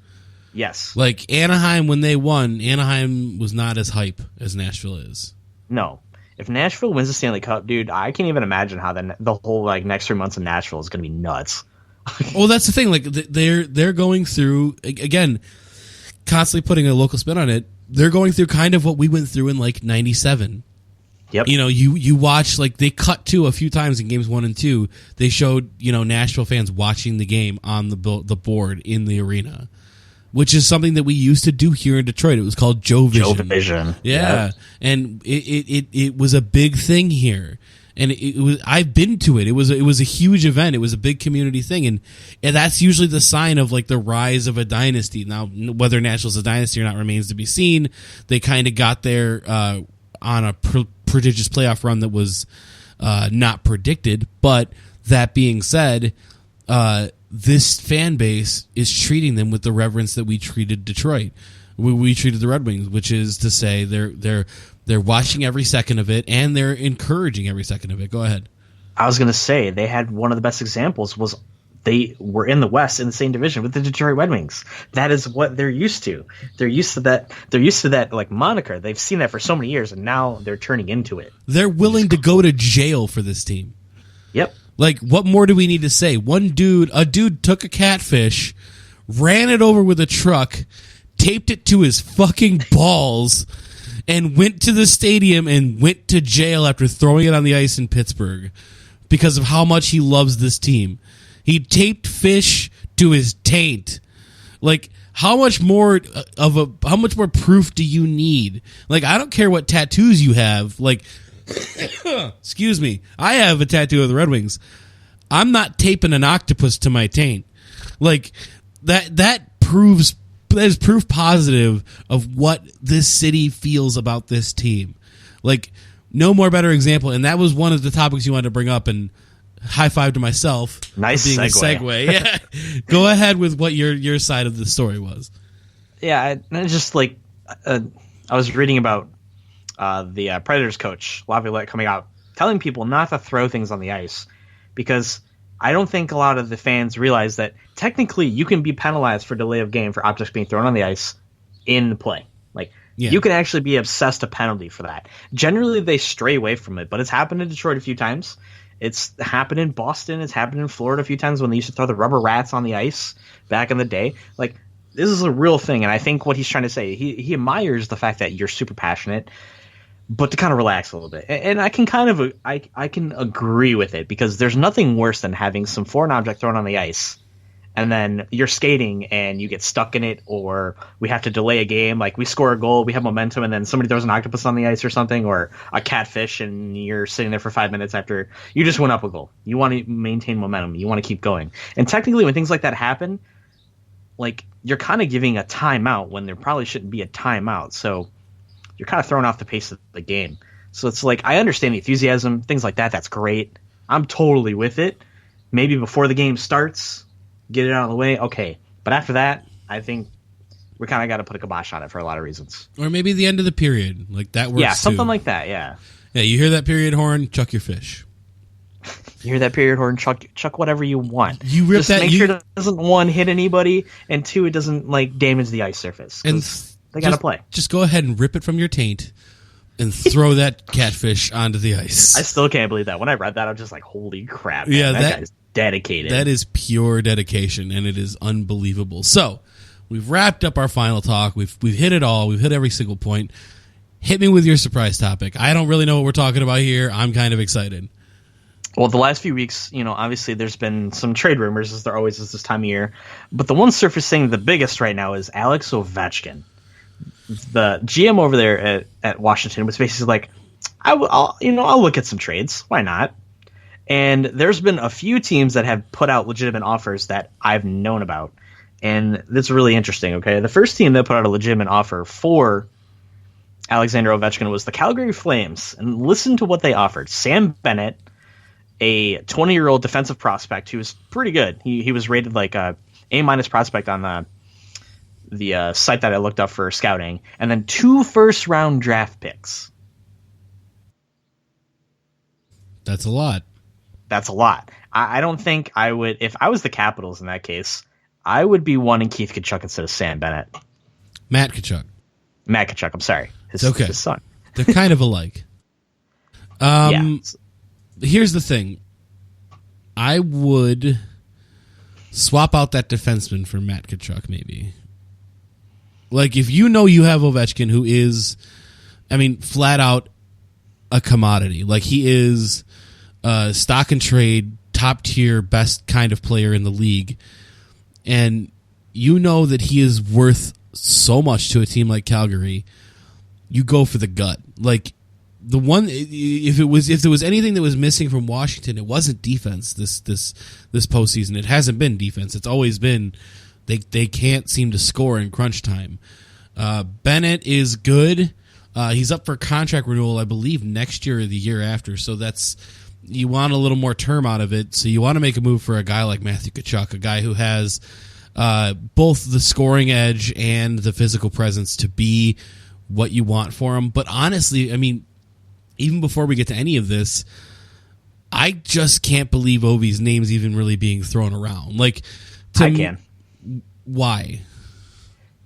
Yes. Like Anaheim, when they won, Anaheim was not as hype as Nashville is. No. If Nashville wins the Stanley Cup, dude, I can't even imagine how the whole next 3 months in Nashville is going to be nuts. Well, that's the thing. Like, they're going through, again, constantly putting a local spin on it. They're going through kind of what we went through in 97. Yep. You watch, they cut to a few times in games 1 and 2. They showed, Nashville fans watching the game on the board in the arena, which is something that we used to do here in Detroit. It was called Joe Vision. Yeah. Yep. And it was a big thing here. And it was, I've been to it. It was a huge event. It was a big community thing. And that's usually the sign of the rise of a dynasty. Now, whether Nashville's a dynasty or not remains to be seen. They kind of got there, on a prodigious playoff run that was, not predicted. But that being said, this fan base is treating them with the reverence that we treated Detroit. We treated the Red Wings, which is to say they're watching every second of it and they're encouraging every second of it. Go ahead. I was going to say they had one of the best examples was they were in the West in the same division with the Detroit Red Wings. That is what they're used to. They're used to that. They're used to that moniker. They've seen that for so many years, and now they're turning into it. They're willing to go to jail for this team. Yep. What more do we need to say? A dude took a catfish, ran it over with a truck, taped it to his fucking balls, and went to the stadium and went to jail after throwing it on the ice in Pittsburgh because of how much he loves this team. He taped fish to his taint. How much more proof do you need? I don't care what tattoos you have. Excuse me. I have a tattoo of the Red Wings. I'm not taping an octopus to my taint. That is proof positive of what this city feels about this team. No more better example. And that was one of the topics you wanted to bring up, and high five to myself. Nice for being segue. Yeah. Go ahead with what your side of the story was. Yeah. I just I was reading about the Predators coach, Laviolette, coming out, telling people not to throw things on the ice because I don't think a lot of the fans realize that technically you can be penalized for delay of game for objects being thrown on the ice in play. Yeah. You can actually be assessed a penalty for that. Generally, they stray away from it, but it's happened in Detroit a few times. It's happened in Boston. It's happened in Florida a few times when they used to throw the rubber rats on the ice back in the day. Like, this is a real thing, and I think what he's trying to say, he admires the fact that you're super passionate, but to kind of relax a little bit. And I can I can agree with it, because there's nothing worse than having some foreign object thrown on the ice, and then you're skating and you get stuck in it, or we have to delay a game. Like, we score a goal, we have momentum, and then somebody throws an octopus on the ice or something, or a catfish, and you're sitting there for 5 minutes after you just went up a goal. You want to maintain momentum. You want to keep going. And technically, when things like that happen, like, you're kind of giving a timeout when there probably shouldn't be a timeout. So you're kind of throwing off the pace of the game. So it's like, I understand the enthusiasm, things like that. That's great. I'm totally with it. Maybe before the game starts, get it out of the way. Okay. But after that, I think we kind of got to put a kibosh on it for a lot of reasons. Or maybe the end of the period. Like, that works. Yeah, something too. like that. Yeah. Yeah, you hear that period horn, chuck your fish. You hear that period horn, chuck whatever you want. You rip Just that. make sure it doesn't, one, hit anybody, and two, it doesn't, like, damage the ice surface. And they got to play. Just go ahead and rip it from your taint and throw that catfish onto the ice. I still can't believe that. When I read that, I'm just like, holy crap. Yeah, Man, that guy's dedicated. That is pure dedication, and it is unbelievable. So, we've wrapped up our final talk. We've hit it all. We've hit every single point. Hit me with your surprise topic. I don't really know what we're talking about here. I'm kind of excited. Well, the last few weeks, obviously there's been some trade rumors, as there always is this time of year. But the one surfacing the biggest right now is Alex Ovechkin. The GM over there at Washington was basically like, I'll look at some trades. Why not? And there's been a few teams that have put out legitimate offers that I've known about. And that's really interesting, okay? The first team that put out a legitimate offer for Alexander Ovechkin was the Calgary Flames. And listen to what they offered. Sam Bennett, a 20-year-old defensive prospect who was pretty good. He was rated like a A- prospect on the site that I looked up for scouting, and then 2 first-round draft picks. That's a lot. That's a lot. I don't think I would, if I was the Capitals in that case, I would be wanting Keith Tkachuk instead of Sam Bennett. Matt Tkachuk. Matt Tkachuk, I'm sorry. His son. They're kind of alike. Yeah. Here's the thing. I would swap out that defenseman for Matt Tkachuk, maybe. Like, if you know you have Ovechkin, who is, flat out a commodity. Like, he is stock and trade, top tier, best kind of player in the league. And you know that he is worth so much to a team like Calgary, you go for the gut. Like, the one, if there was anything that was missing from Washington, it wasn't defense this postseason. It hasn't been defense. It's always been they can't seem to score in crunch time. Bennett is good. He's up for contract renewal, I believe, next year or the year after. So you want a little more term out of it. So you want to make a move for a guy like Matthew Tkachuk, a guy who has both the scoring edge and the physical presence to be what you want for him. But honestly, even before we get to any of this, I just can't believe Ovi's name's even really being thrown around. Like, I can. Why?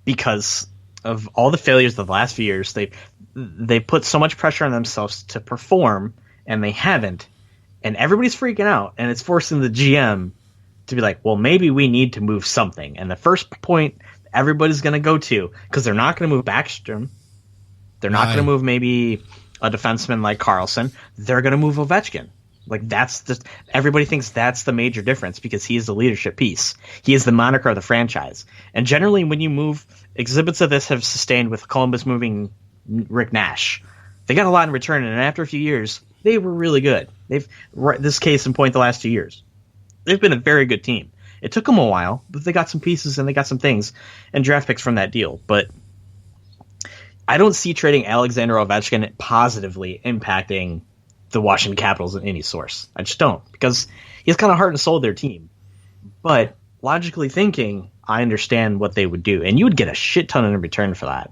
Because of all the failures of the last few years, they put so much pressure on themselves to perform, and they haven't. And everybody's freaking out, and it's forcing the GM to be like, well, maybe we need to move something. And the first point everybody's going to go to, because they're not going to move Backstrom, they're not going to move maybe a defenseman like Carlson, they're going to move Ovechkin. Like, everybody thinks that's the major difference, because he is the leadership piece. He is the moniker of the franchise. And generally, when you move, exhibits of this have sustained with Columbus moving Rick Nash. They got a lot in return, and after a few years, they were really good. This case in point, the last 2 years, they've been a very good team. It took them a while, but they got some pieces and they got some things and draft picks from that deal. But I don't see trading Alexander Ovechkin positively impacting the Washington Capitals in any source. I just don't, because he's kind of heart and soul of their team. But logically thinking, I understand what they would do, and you would get a shit ton in return for that.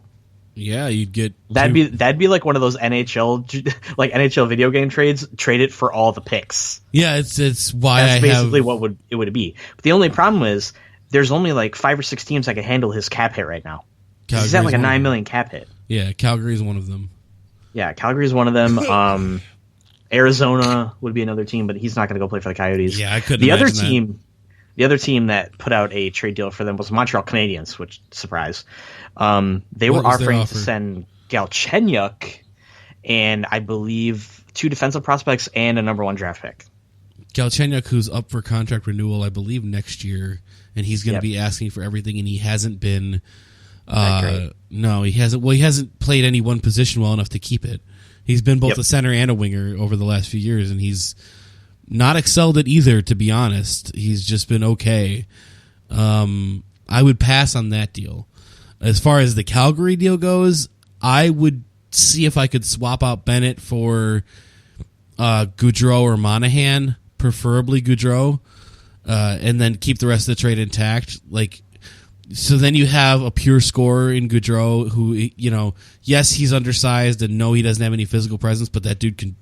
Yeah, you'd get that'd be like one of those NHL video game trades. Trade it for all the picks. Yeah, it's why that's basically what it would be. But the only problem is there's only like 5 or 6 teams that can handle his cap hit right now. He's at like a $9 million cap hit. Yeah, Calgary is one of them. Yeah, Calgary is one of them. Arizona would be another team, but he's not going to go play for the Coyotes. Yeah, I couldn't. The other team that put out a trade deal for them was Montreal Canadiens, which surprise. They were offering to send Galchenyuk and I believe 2 defensive prospects and a number 1 draft pick. Galchenyuk, who's up for contract renewal, I believe next year, and he's going to be asking for everything, and he hasn't been. No, he hasn't. Well, he hasn't played any one position well enough to keep it. He's been both a center and a winger over the last few years, and he's not excelled at either, to be honest. He's just been okay. I would pass on that deal. As far as the Calgary deal goes, I would see if I could swap out Bennett for Gaudreau or Monahan, preferably Gaudreau, and then keep the rest of the trade intact. So then you have a pure scorer in Gaudreau who, yes, he's undersized and no, he doesn't have any physical presence, but that dude can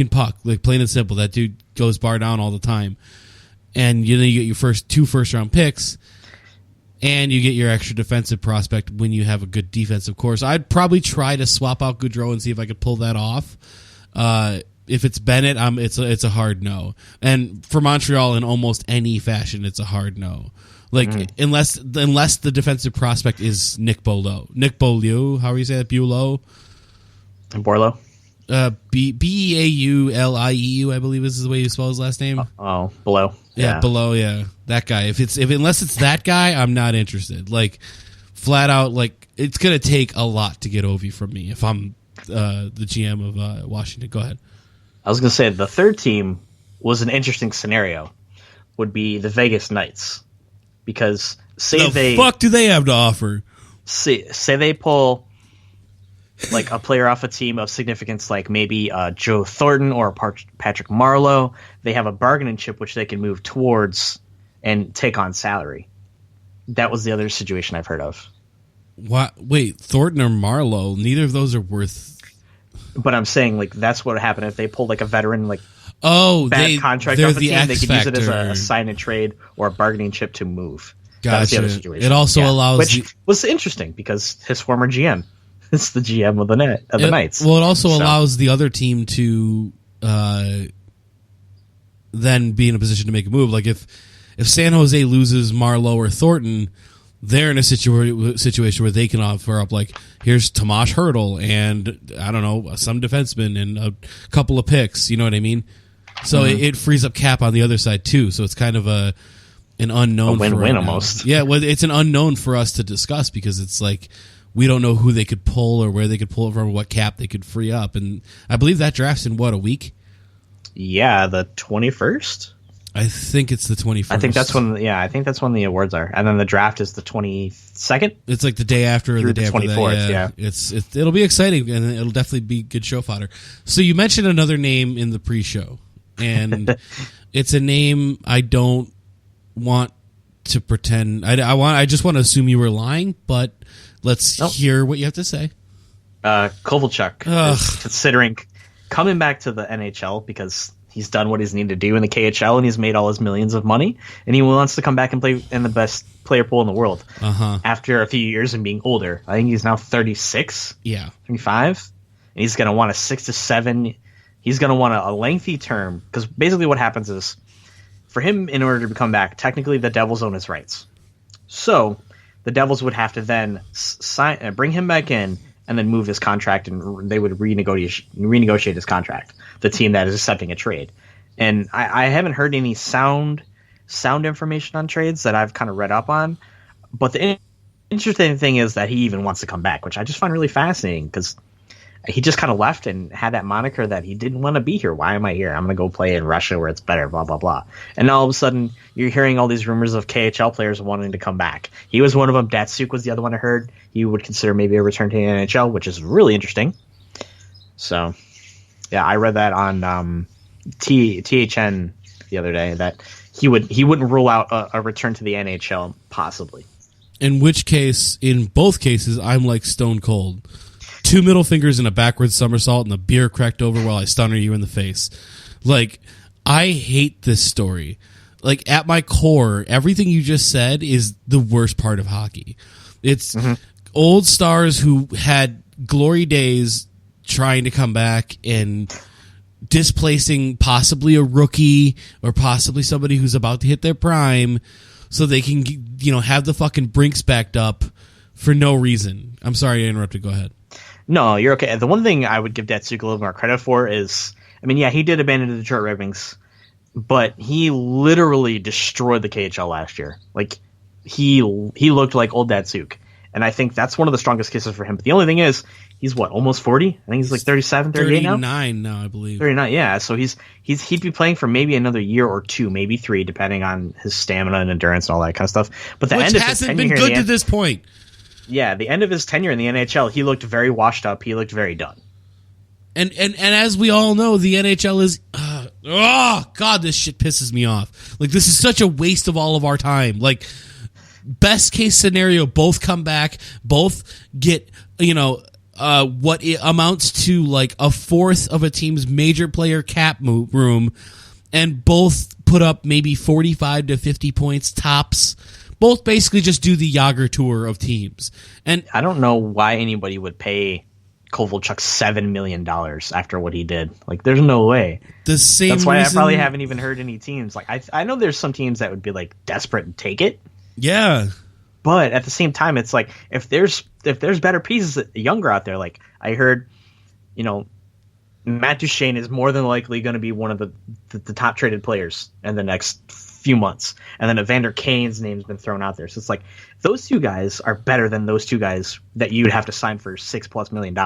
puck, plain and simple. That dude goes bar down all the time. And you get your 2 first-round picks, and you get your extra defensive prospect when you have a good defensive core. So I'd probably try to swap out Gaudreau and see if I could pull that off. If it's Bennett, it's a hard no. And for Montreal, in almost any fashion, it's a hard no. Unless the defensive prospect is Nick Beaulieu. Nick Beaulieu, how do you say that? Beaulieu? And Borlo? Beaulieu, I believe is the way you spell his last name. Below. Yeah, Below, yeah. That guy. Unless it's that guy, I'm not interested. Flat out, it's going to take a lot to get Ovi from me if I'm the GM of Washington. Go ahead. I was going to say the third team was an interesting scenario. Would be the Vegas Knights. Because fuck do they have to offer? Say they pull a player off a team of significance, like maybe Joe Thornton or Patrick Marleau. They have a bargaining chip which they can move towards and take on salary. That was the other situation I've heard of. What? Wait, Thornton or Marleau? Neither of those are worth. But I'm saying that's what would happen if they pulled a veteran bad contract they're off a team. They could use it as factor. a sign and trade or a bargaining chip to move. Gotcha. That was the other situation. It also allows, which was interesting because his former GM is the GM of the Knights. Well, it also allows the other team to then be in a position to make a move. If San Jose loses Marleau or Thornton, they're in a situation where they can offer up here's Tomas Hertl and I don't know, some defenseman and a couple of picks. You know what I mean? So it frees up cap on the other side too. So it's kind of an unknown, a win-win almost. Yeah, well, it's an unknown for us to discuss because it's we don't know who they could pull or where they could pull it from, or what cap they could free up. And I believe that draft's in a week? Yeah, the 21st. I think it's the 21st. I think that's when the awards are, and then the draft is the 22nd. It's the day after or the day after 24th. That. Yeah. It'll be exciting, and it'll definitely be good show fodder. So you mentioned another name in the pre-show, and it's a name I don't want to pretend. I just want to assume you were lying, but let's hear what you have to say. Kovalchuk is considering coming back to the NHL because he's done what he's needed to do in the KHL, and he's made all his millions of money, and he wants to come back and play in the best player pool in the world. After a few years and being older. I think he's now 36, 35, and he's going to want a 6 to 7. He's going to want a lengthy term, because basically what happens is, for him, in order to come back, technically the Devils own his rights. So the Devils would have to then bring him back in and then move his contract, and they would renegotiate his contract, the team that is accepting a trade. And I haven't heard any sound information on trades that I've kind of read up on. But the interesting thing is that he even wants to come back, which I just find really fascinating because he just kind of left and had that moniker that he didn't want to be here. Why am I here? I'm going to go play in Russia where it's better, blah, blah, blah. And all of a sudden, you're hearing all these rumors of KHL players wanting to come back. He was one of them. Datsuk was the other one I heard. He would consider maybe a return to the NHL, which is really interesting. So, yeah, I read that on THN the other day that he wouldn't rule out a return to the NHL, possibly. In which case, in both cases, I'm like stone cold. 2 middle fingers and a backwards somersault and the beer cracked over while I stunner you in the face. I hate this story. At my core, everything you just said is the worst part of hockey. It's old stars who had glory days trying to come back and displacing possibly a rookie or possibly somebody who's about to hit their prime so they can, have the fucking Brinks backed up for no reason. I'm sorry I interrupted. Go ahead. No, you're okay. The one thing I would give Datsuk a little more credit for is, he did abandon the Detroit Red Wings, but he literally destroyed the KHL last year. Like, he looked like old Datsuk. And I think that's one of the strongest cases for him. But the only thing is, he's almost 40? I think he's like 37, 38 now? 39 now, I believe. 39, yeah. So he'd be playing for maybe another year or two, maybe 3, depending on his stamina and endurance and all that kind of stuff. But Which hasn't been good to this point. Yeah, the end of his tenure in the NHL, he looked very washed up. He looked very done. And as we all know, the NHL is... God, this shit pisses me off. Like, this is such a waste of all of our time. Like... Best case scenario, both come back, both get, what it amounts to like a fourth of a team's major player cap room, and both put up maybe 45 to 50 points tops. Both basically just do the Jágr tour of teams. And I don't know why anybody would pay Kovalchuk $7 million after what he did. Like, there's no way. That's why I probably haven't even heard any teams. Like, I know there's some teams that would be like desperate and take it. Yeah, but at the same time, it's like if there's better pieces younger out there, like I heard, Matt Duchene is more than likely going to be one of the top traded players in the next few months, and then Evander Kane's name's been thrown out there. So it's like those two guys are better than those two guys that you'd have to sign for $6+ million.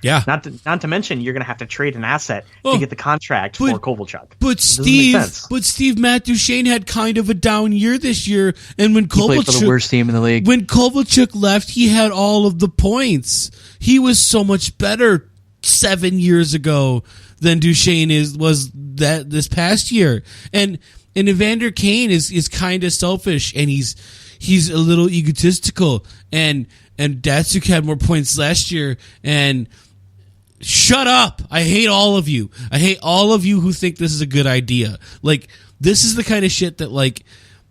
Yeah. Not to mention you're going to have to trade an asset to get the contract for Kovalchuk. But Steve, Matt Duchene had kind of a down year this year, and when Kovalchuk played for the worst team in the league. When Kovalchuk left, he had all of the points. He was so much better 7 years ago than Duchene was this past year. And Evander Kane is kind of selfish, and he's a little egotistical, and Datsuk had more points last year, and shut up. I hate all of you. I hate all of you who think this is a good idea. Like, this is the kind of shit that, like,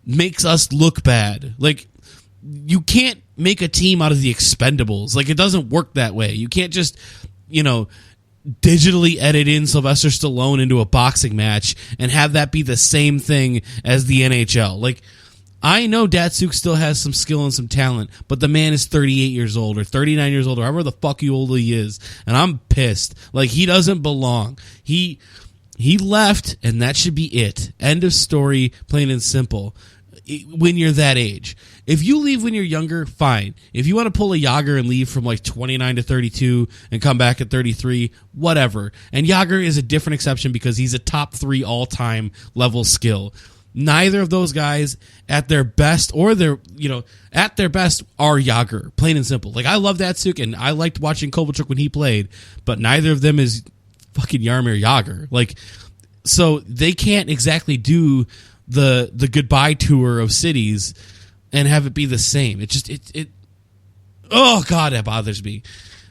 makes us look bad. Like, you can't make a team out of the Expendables. Like, it doesn't work that way. You can't just, digitally edit in Sylvester Stallone into a boxing match and have that be the same thing as the NHL. Like, I know Datsuk still has some skill and some talent, but the man is 38 years old or 39 years old or however the fuck old he is, and I'm pissed. Like, he doesn't belong. He left, and that should be it. End of story, plain and simple. When you're that age. If you leave when you're younger, fine. If you want to pull a Jágr and leave from like 29 to 32 and come back at 33, whatever. And Jágr is a different exception because he's a top 3 all-time level skill. Neither of those guys at their best at their best are Jágr, plain and simple. Like, I love Datsuk and I liked watching Kovalchuk when he played, but neither of them is fucking Jaromir Jágr. Like, so they can't exactly do the goodbye tour of cities and have it be the same. It just oh God, that bothers me.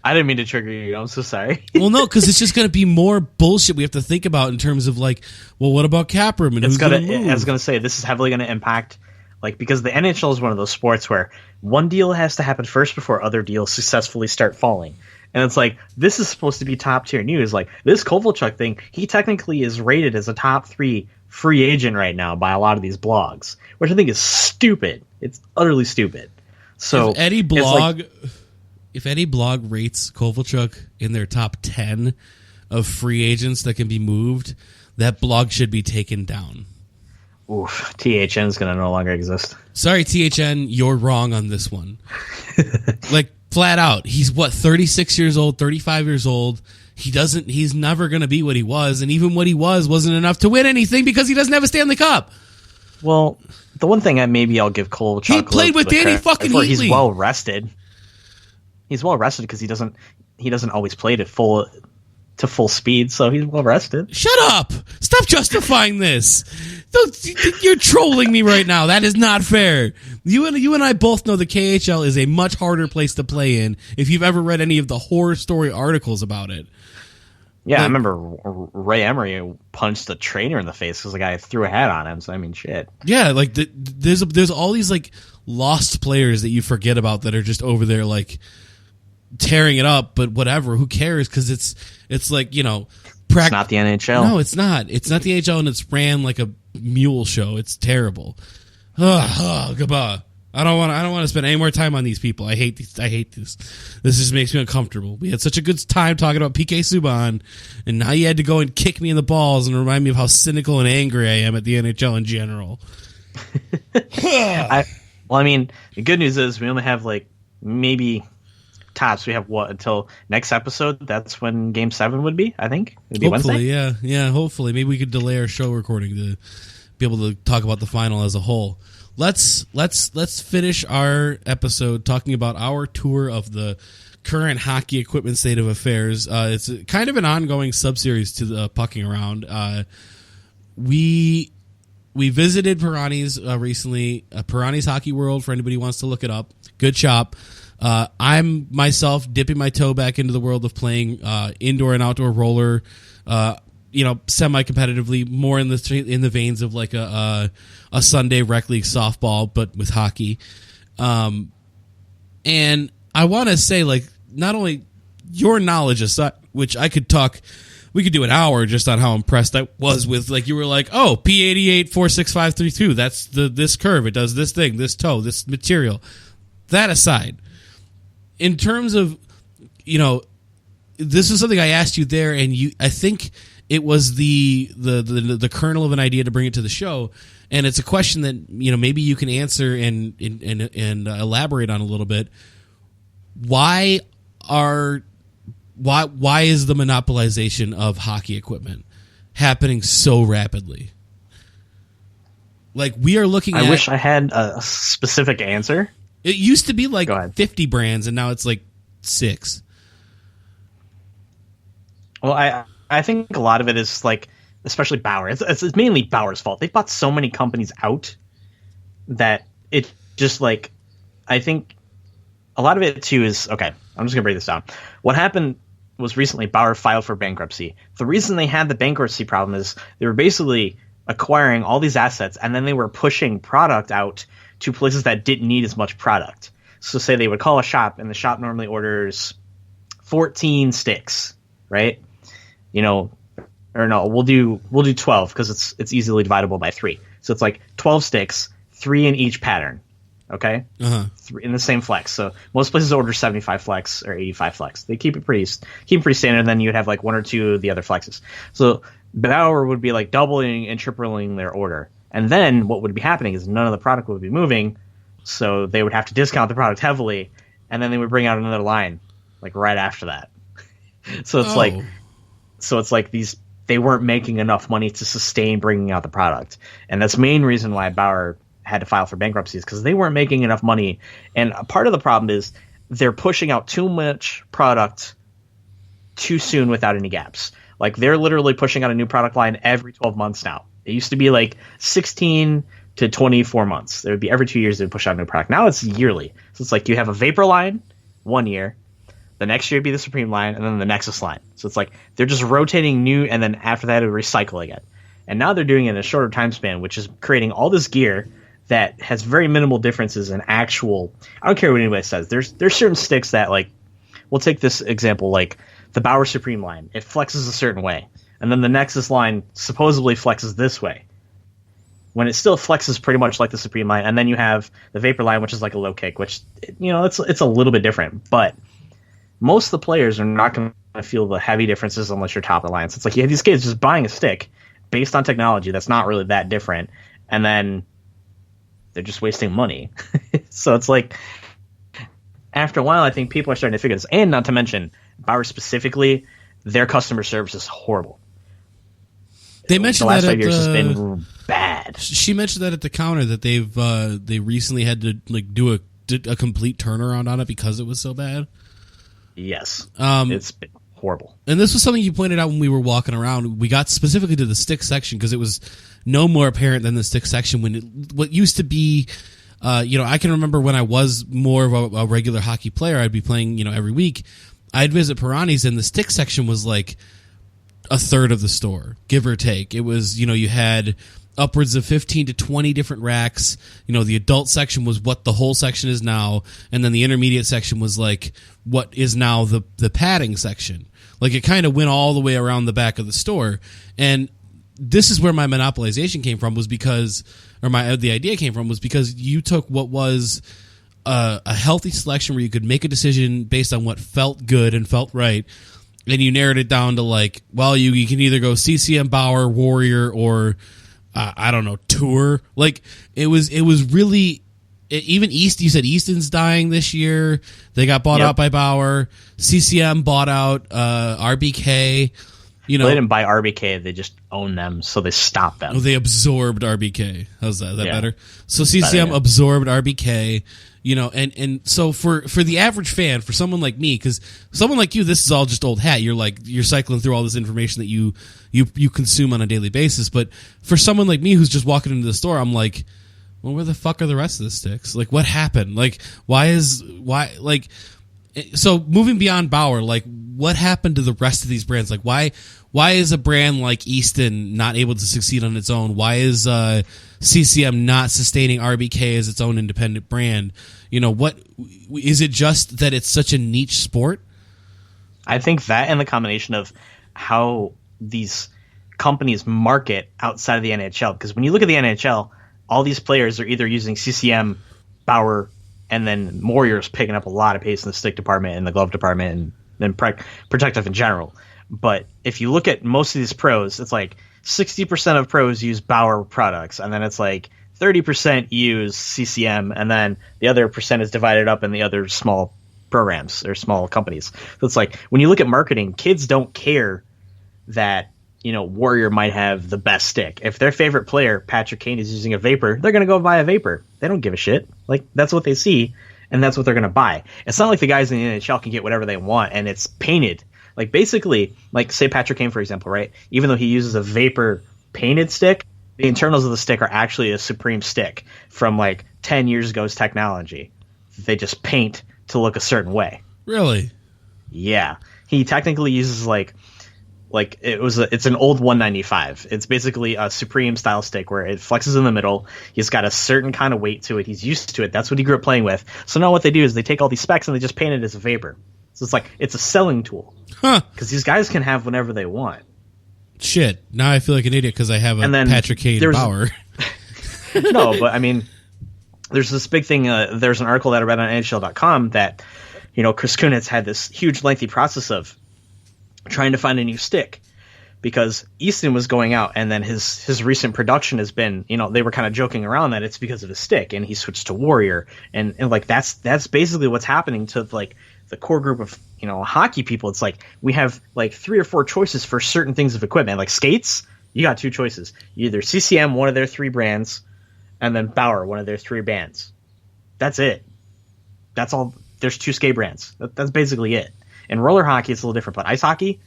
I didn't mean to trigger you. I'm so sorry. Well, no, because it's just going to be more bullshit we have to think about in terms of like, well, what about cap room and who's going to move? I was going to say, this is heavily going to impact, like, because the NHL is one of those sports where one deal has to happen first before other deals successfully start falling. And it's like, this is supposed to be top tier news. Like, this Kovalchuk thing, he technically is rated as a top 3 free agent right now by a lot of these blogs, which I think is stupid. It's utterly stupid. So if any blog rates Kovalchuk in their top 10 of free agents that can be moved, that blog should be taken down. Oof, THN is going to no longer exist. Sorry, THN, you're wrong on this one. Like, flat out, he's 36 years old, 35 years old. He's never going to be what he was, and even what he wasn't enough to win anything because he doesn't have a Stanley Cup. Well, the one thing maybe I'll give Kovalchuk, he played with Danny fucking Heatley. He's well rested. He's well rested because he doesn't always play to full speed, so he's well rested. Shut up! Stop justifying this. You're trolling me right now. That is not fair. You and I both know the KHL is a much harder place to play in if you've ever read any of the horror story articles about it. Yeah, I Like, remember Ray Emery punched a trainer in the face because the guy threw a hat on him. So I mean, shit. yeah, like there's all these like lost players that you forget about that are just over there like tearing it up. But whatever, who cares? Because it's like, you know, It's not the NHL. No, it's not. It's not the NHL, and it's ran like a mule show. It's terrible. Goodbye. I don't want to spend any more time on these people. I hate these. This just makes me uncomfortable. We had such a good time talking about PK Subban, and now you had to go and kick me in the balls and remind me of how cynical and angry I am at the NHL in general. Well, I mean, the good news is we only have like maybe tops. We have what until next episode? That's when Game 7 would be. I think it'd be Hopefully, Wednesday. yeah. Hopefully, maybe we could delay our show recording to be able to talk about the final as a whole. Let's finish our episode talking about our tour of the current hockey equipment state of affairs. It's kind of an ongoing subseries to the Pucking Around. We visited Pirani's recently. Pirani's Hockey World, for anybody who wants to look it up. Good shop. I'm myself dipping my toe back into the world of playing indoor and outdoor roller. Semi-competitively, more in the veins of like a Sunday rec league softball, but with hockey. And I want to say, like, not only your knowledge aside, which we could do an hour just on how impressed I was with, like, you were like, oh, P88 46532, that's this curve, it does this thing, this toe, this material. That aside, in terms of, you know, this is something I asked you there, and I think it was the kernel of an idea to bring it to the show, and it's a question that, you know, maybe you can answer and elaborate on a little bit. Why is the monopolization of hockey equipment happening so rapidly? Like, we are looking at... I wish I had a specific answer. It used to be like 50 brands, and now it's like 6. Well, I think a lot of it is like, especially Bauer. It's mainly Bauer's fault. They bought so many companies out that it just like, I think a lot of it too is, okay, I'm just gonna break this down. What happened was recently Bauer filed for bankruptcy. The reason they had the bankruptcy problem is they were basically acquiring all these assets, and then they were pushing product out to places that didn't need as much product. So say they would call a shop, and the shop normally orders 14 sticks, right? You know, or no, we'll do 12 because it's easily dividable by 3. So it's like 12 sticks, 3 in each pattern. Okay, 3 in the same flex. So most places order 75 flex or 85 flex. They keep it pretty standard. And then you'd have like 1 or 2 of the other flexes. So Bauer would be like doubling and tripling their order. And then what would be happening is none of the product would be moving. So they would have to discount the product heavily, and then they would bring out another line like right after that. So it's like they weren't making enough money to sustain bringing out the product. And that's the main reason why Bauer had to file for bankruptcy, is because they weren't making enough money. And a part of the problem is they're pushing out too much product too soon without any gaps. Like, they're literally pushing out a new product line every 12 months now. It used to be like 16 to 24 months. There would be every 2 years they would push out a new product. Now it's yearly. So it's like you have a Vapor line 1 year, the next year would be the Supreme line, and then the Nexus line. So it's like they're just rotating new, and then after that it would recycle again. And now they're doing it in a shorter time span, which is creating all this gear that has very minimal differences in actual... I don't care what anybody says. There's certain sticks that, like... We'll take this example, like the Bauer Supreme line. It flexes a certain way. And then the Nexus line supposedly flexes this way, when it still flexes pretty much like the Supreme line. And then you have the Vapor line, which is like a low kick, which, you know, it's a little bit different. But most of the players are not going to feel the heavy differences unless you're top of the line. So it's like you have these kids just buying a stick based on technology that's not really that different, and then they're just wasting money. So it's like, after a while, I think people are starting to figure this. And not to mention, Bauer specifically, their customer service is horrible. They mentioned the last that 5 years has been bad. She mentioned that at the counter, that they recently had to like do a complete turnaround on it because it was so bad. Yes, it's been horrible. And this was something you pointed out when we were walking around. We got specifically to the stick section because it was no more apparent than the stick section when what used to be. I can remember when I was more of a regular hockey player, I'd be playing, every week. I'd visit Pirani's, and the stick section was like a third of the store, give or take. It was, you had upwards of 15 to 20 different racks. The adult section was what the whole section is now, and then the intermediate section was like what is now the padding section. Like, it kind of went all the way around the back of the store. And this is where my monopolization came from, was because, or the idea came from, was because you took what was a healthy selection where you could make a decision based on what felt good and felt right, and you narrowed it down to like, well, you can either go CCM, Bauer, Warrior, or I don't know, Tour. Like, it was really, even East. You said Easton's dying this year. They got bought out by Bauer. CCM bought out RBK. Well, they didn't buy RBK; they just own them, so they stopped them. Oh, they absorbed RBK. How's that? Is that better? So CCM better, yeah. absorbed RBK. And so for the average fan, for someone like me, because someone like you, this is all just old hat. You're cycling through all this information that you consume on a daily basis. But for someone like me who's just walking into the store, I'm like, well, where the fuck are the rest of the sticks? Like, what happened? Like, so moving beyond Bauer, like, what happened to the rest of these brands? Like, why is a brand like Easton not able to succeed on its own? Why is CCM not sustaining RBK as its own independent brand? What is it, just that it's such a niche sport? I think that, and the combination of how these companies market outside of the NHL, because when you look at the NHL, all these players are either using CCM, Bauer, and then Warriors picking up a lot of pace in the stick department and the glove department and protective in general. But if you look at most of these pros, it's like 60% of pros use Bauer products, and then it's like 30% use CCM, and then the other percent is divided up in the other small programs or small companies. So it's like, when you look at marketing, kids don't care that, Warrior might have the best stick. If their favorite player, Patrick Kane, is using a Vapor, they're going to go buy a Vapor. They don't give a shit. Like, that's what they see, and that's what they're going to buy. It's not like the guys in the NHL can get whatever they want, and it's painted. Like, basically, like, say Patrick Kane, for example, right? Even though he uses a Vapor painted stick, the internals of the stick are actually a Supreme stick from, like, 10 years ago's technology. They just paint to look a certain way. Really? Yeah. He technically uses, it's an old 195. It's basically a Supreme style stick where it flexes in the middle. He's got a certain kind of weight to it. He's used to it. That's what he grew up playing with. So now what they do is they take all these specs and they just paint it as a Vapor. So it's a selling tool. Huh. Because these guys can have whatever they want. Shit. Now I feel like an idiot because I have a Patrick Kane Bauer. No, but I mean, there's this big thing. There's an article that I read on NHL.com that, Chris Kunitz had this huge lengthy process of trying to find a new stick, because Easton was going out, and then his recent production has been, they were kind of joking around that it's because of his stick, and he switched to Warrior, and like that's basically what's happening to like the core group of hockey people. It's like we have like 3 or 4 choices for certain things of equipment. Like skates, you got 2 choices: either CCM, one of their 3 brands, and then Bauer, one of their 3 brands. That's it. That's all. There's 2 skate brands. That's basically it. In roller hockey, it's a little different, but ice hockey,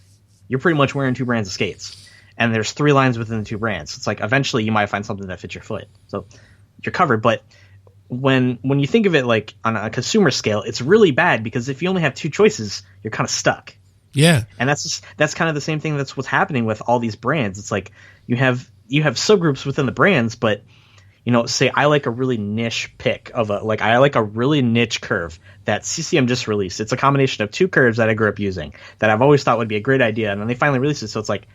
you're pretty much wearing 2 brands of skates, and there's 3 lines within the 2 brands. It's like eventually you might find something that fits your foot, so you're covered. But when you think of it like on a consumer scale, it's really bad, because if you only have 2 choices, you're kind of stuck. Yeah, and that's kind of the same thing. That's what's happening with all these brands. It's like you have subgroups within the brands, but say I like a really niche pick of I like a really niche curve that CCM just released. It's a combination of 2 curves that I grew up using that I've always thought would be a great idea, and then they finally released it. So it's like,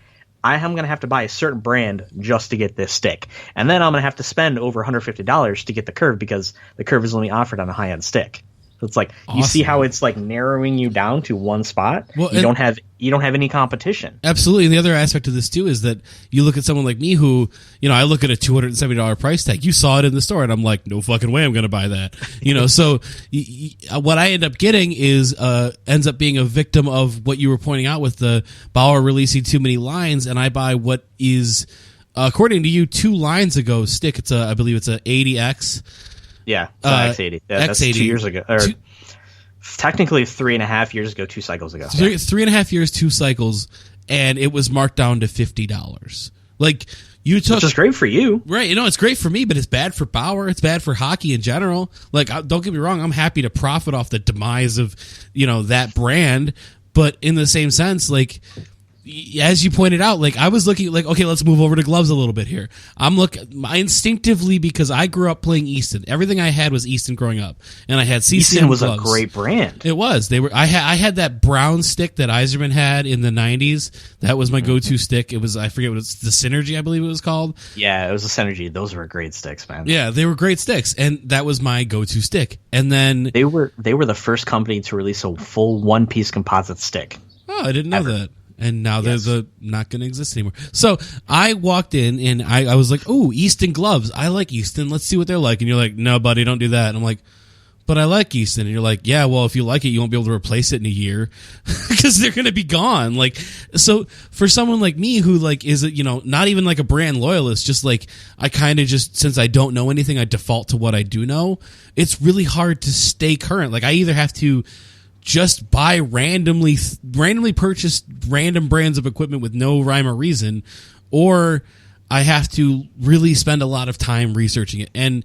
I am going to have to buy a certain brand just to get this stick, and then I'm going to have to spend over $150 to get the curve, because the curve is only offered on a high-end stick. So it's like, awesome. You see how it's like narrowing you down to one spot. Well, you don't have any competition. Absolutely. And the other aspect of this too is that you look at someone like me who, I look at a $270 price tag. You saw it in the store, and I'm like, no fucking way I'm going to buy that. So what I end up getting is ends up being a victim of what you were pointing out with the Bauer releasing too many lines, and I buy what is, according to you, 2 lines ago stick. I believe it's a 80X. Yeah, X80. That's X80. 2 years ago. Or technically 3.5 years ago, 2 cycles ago. 3.5 years, 2 cycles, and it was marked down to $50. Like, you took, which is great for you. Right, it's great for me, but it's bad for Bauer. It's bad for hockey in general. Like, don't get me wrong, I'm happy to profit off the demise of, that brand, but in the same sense, like, as you pointed out, like I was looking like, okay, let's move over to gloves a little bit here. I'm looking instinctively because I grew up playing Easton. Everything I had was Easton growing up, and I had CCM Easton was gloves. a great brand. It was. They were. I had that brown stick that Iserman had in the '90s. That was my go-to stick. It was, I forget what it's, the Synergy, I believe it was called. Yeah, it was a Synergy. Those were great sticks, man. Yeah, they were great sticks, and that was my go-to stick. And then they were the first company to release a full one-piece composite stick. Oh, I didn't know that. And now they're not going to exist anymore. So I walked in and I was like, oh, Easton gloves. I like Easton. Let's see what they're like. And you're like, no, buddy, don't do that. And I'm like, but I like Easton. And you're like, yeah, well, if you like it, you won't be able to replace it in a year because they're going to be gone. Like, so for someone like me who like is, not even like a brand loyalist, just like I kind of just, since I don't know anything, I default to what I do know. It's really hard to stay current. Like I either have to just buy randomly purchase random brands of equipment with no rhyme or reason, or I have to really spend a lot of time researching it. And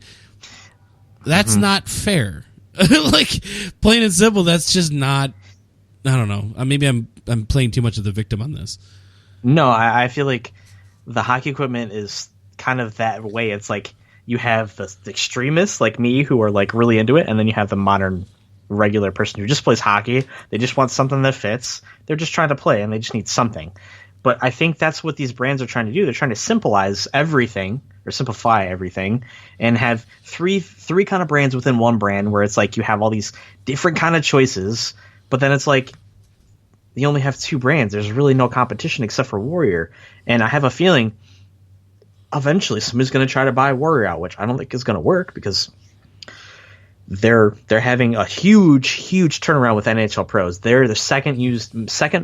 that's not fair. Like, plain and simple, that's just not, I don't know. Maybe I'm playing too much of the victim on this. No, I feel like the hockey equipment is kind of that way. It's like you have the extremists like me who are like really into it, and then you have the modern regular person who just plays hockey. They just want something that fits. They're just trying to play and they just need something. But I think that's what these brands are trying to do. They're trying to simplify everything and have three kind of brands within one brand, where it's like you have all these different kind of choices, but then it's like you only have two brands. There's really no competition except for Warrior. And I have a feeling eventually somebody's going to try to buy Warrior out, which I don't think is going to work because they're having a huge turnaround with NHL pros. They're the second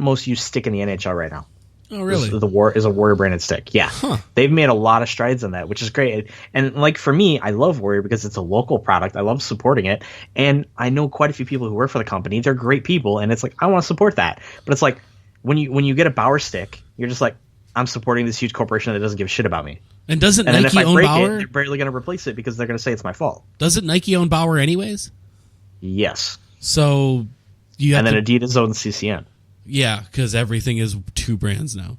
most used stick in the NHL right now. Oh, really? Is a Warrior branded stick. Yeah. Huh. They've made a lot of strides on that, which is great. And like for me, I love Warrior because it's a local product. I love supporting it. And I know quite a few people who work for the company. They're great people, and it's like I want to support that. But it's like when you get a Bauer stick, you're just like, I'm supporting this huge corporation that doesn't give a shit about me. And doesn't and Nike then if I own break Bauer? they're barely going to replace it because they're going to say it's my fault. Doesn't Nike own Bauer anyways? Yes. So you have and then Adidas owns CCM. Yeah, because everything is two brands now.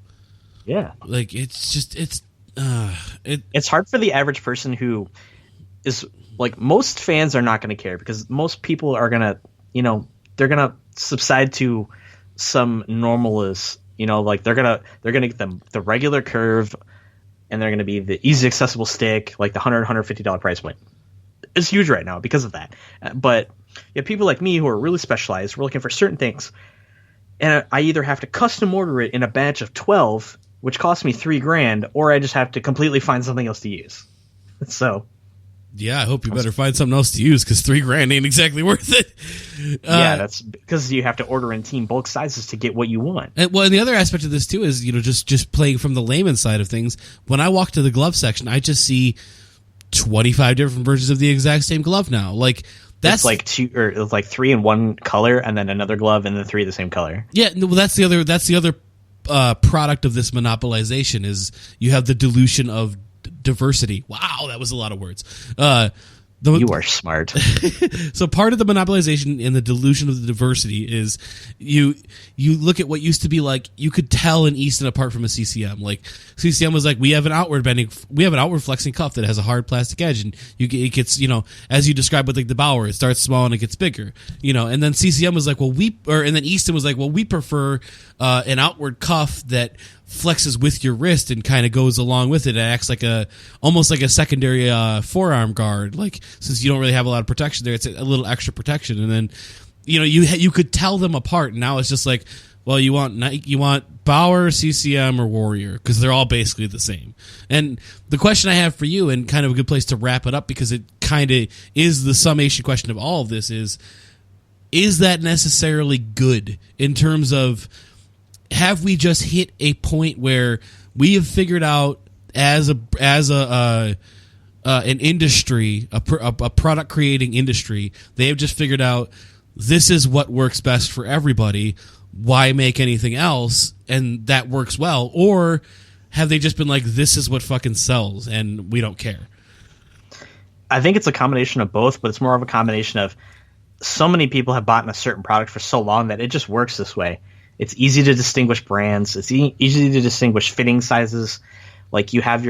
Yeah. Like it's hard for the average person who is like, most fans are not going to care because most people are going to, they're going to subside to some normalist, like they're going to get the regular curve, and they're going to be the easy accessible stick, like the $150 price point. It's huge right now because of that. But you have people like me who are really specialized. We're looking for certain things. And I either have to custom order it in a batch of 12, which costs me $3,000, or I just have to completely find something else to use. So, yeah, I hope you better find something else to use because $3,000 ain't exactly worth it. Yeah, that's because you have to order in team bulk sizes to get what you want. And the other aspect of this too is just playing from the layman side of things. When I walk to the glove section, I just see 25 different versions of the exact same glove now. Like that's it's like two, or it's like three in one color, and then another glove, and then three of the same color. Yeah, well, that's the other product of this monopolization is you have the dilution of diversity. Wow, that was a lot of words. You are smart. So part of the monopolization and the dilution of the diversity is you look at what used to be like you could tell an Easton apart from a CCM. Like CCM was like, we have an outward flexing cuff that has a hard plastic edge, and it gets, as you described with like the Bauer, it starts small and it gets bigger, and then CCM was like, and then Easton was like, well, we prefer an outward cuff that flexes with your wrist and kind of goes along with it. It acts like almost like a secondary forearm guard. Like, since you don't really have a lot of protection there, it's a little extra protection. And then, you could tell them apart. And now it's just like, well, you want Bauer, CCM, or Warrior because they're all basically the same. And the question I have for you, and kind of a good place to wrap it up because it kind of is the summation question of all of this, is that necessarily good in terms of, have we just hit a point where we have figured out as an industry, a product creating industry, they have just figured out this is what works best for everybody. Why make anything else? And that works well. Or have they just been like, this is what fucking sells and we don't care? I think it's a combination of both, but it's more of a combination of so many people have bought a certain product for so long that it just works this way. It's easy to distinguish brands. It's easy to distinguish fitting sizes. Like you have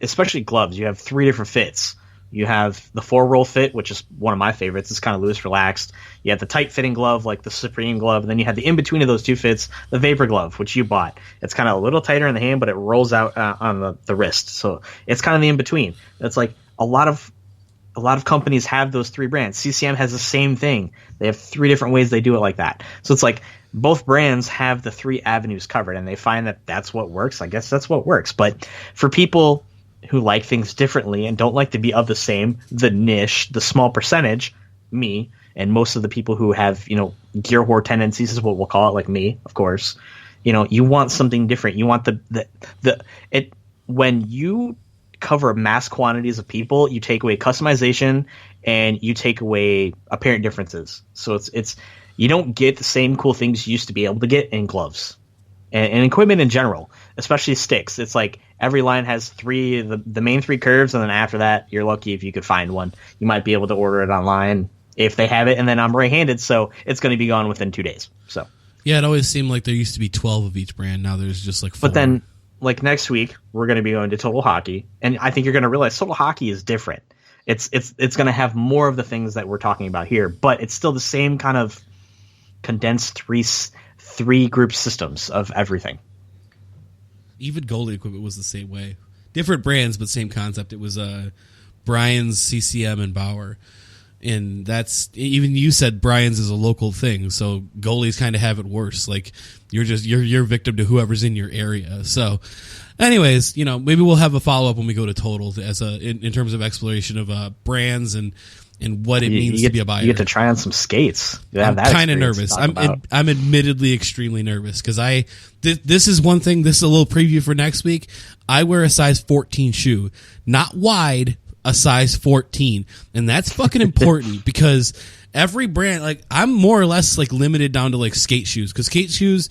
especially gloves, you have 3 different fits. You have the 4-roll fit, which is one of my favorites. It's kind of loose, relaxed. You have the tight fitting glove, like the Supreme glove. And then you have the in-between of those 2 fits, the Vapor glove, which you bought. It's kind of a little tighter in the hand, but it rolls out on the wrist. So it's kind of the in-between. That's like a lot of companies have those 3 brands. CCM has the same thing. They have 3 different ways they do it like that. So it's like both brands have the 3 avenues covered, and they find that that's what works. I guess that's what works. But for people who like things differently and don't like to be of the same, the niche, the small percentage, me, and most of the people who have, gear whore tendencies is what we'll call it, like me, of course. You want something different. You want when you cover mass quantities of people, you take away customization and you take away apparent differences. So it's you don't get the same cool things you used to be able to get in gloves and equipment in general, especially sticks. It's like every line has the main 3 curves, and then after that, you're lucky if you could find one. You might be able to order it online if they have it, and then I'm right-handed, so it's going to be gone within 2 days. So yeah, it always seemed like there used to be 12 of each brand. Now there's just like 4. But then, like next week, we're going to be going to Total Hockey, and I think you're going to realize Total Hockey is different. It's going to have more of the things that we're talking about here, but it's still the same kind of condensed three group systems of everything. Even goalie equipment was the same way. Different brands, but same concept. It was Brian's, CCM, and Bauer. And that's, even you said Brian's is a local thing, so goalies kind of have it worse. Like you're victim to whoever's in your area. So anyways, maybe we'll have a follow-up when we go to Total as in terms of exploration of brands and what it means to be a buyer. You get to try on some skates. I'm kind of nervous. I'm admittedly extremely nervous because this is one thing. This is a little preview for next week. I wear a size 14 shoe, not wide, a size 14, and that's fucking important because every brand, like I'm more or less like limited down to like skate shoes, because skate shoes,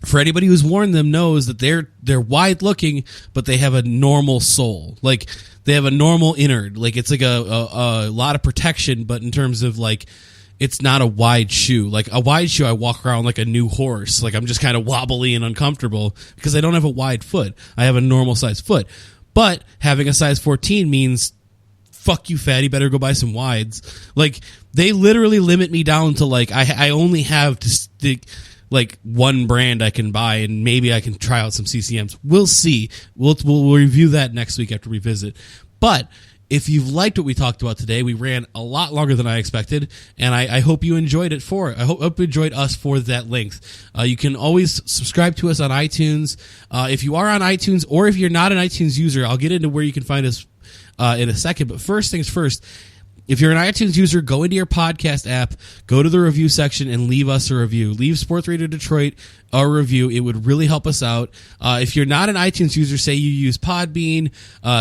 for anybody who's worn them, knows that they're wide looking, but they have a normal sole. Like they have a normal innard. Like it's like a lot of protection, but in terms of like, it's not a wide shoe. Like a wide shoe, I walk around like a new horse. Like I'm just kind of wobbly and uncomfortable because I don't have a wide foot. I have a normal size foot. But having a size 14 means, fuck you, fatty, better go buy some wides. Like they literally limit me down to like, I only have to stick like one brand I can buy, and maybe I can try out some CCMs. We'll see. We'll review that next week after we visit. But if you've liked what we talked about today, we ran a lot longer than I expected, and I hope you enjoyed it I hope you enjoyed us for that length. You can always subscribe to us on iTunes. If you are on iTunes, or if you're not an iTunes user, I'll get into where you can find us in a second. But first things first, if you're an iTunes user, go into your podcast app, go to the review section, and leave us a review. Leave Sports Radio Detroit a review. It would really help us out. If you're not an iTunes user, say you use Podbean,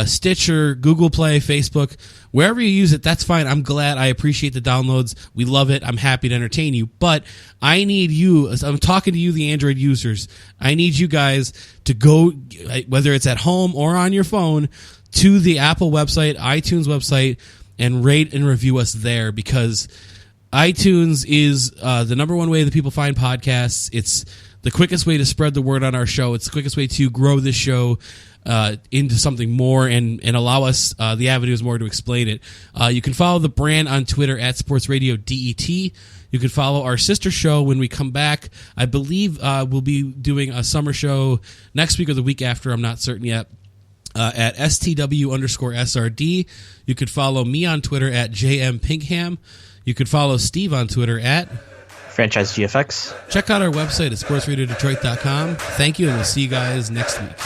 Stitcher, Google Play, Facebook, wherever you use it, that's fine. I'm glad. I appreciate the downloads. We love it. I'm happy to entertain you. But I need you, I'm talking to you, the Android users, I need you guys to go, whether it's at home or on your phone, to the Apple website, iTunes website, and rate and review us there, because iTunes is the number one way that people find podcasts. It's the quickest way to spread the word on our show. It's the quickest way to grow this show into something more and allow us the avenues more to explain it. You can follow the brand on Twitter at Sports Radio DET. You can follow our sister show when we come back. I believe we'll be doing a summer show next week or the week after. I'm not certain yet. At STW_SRD. You could follow me on Twitter at JMPinkham. You could follow Steve on Twitter at Franchise GFX. Check out our website at sportsradiodetroit.com. Thank you, and we'll see you guys next week.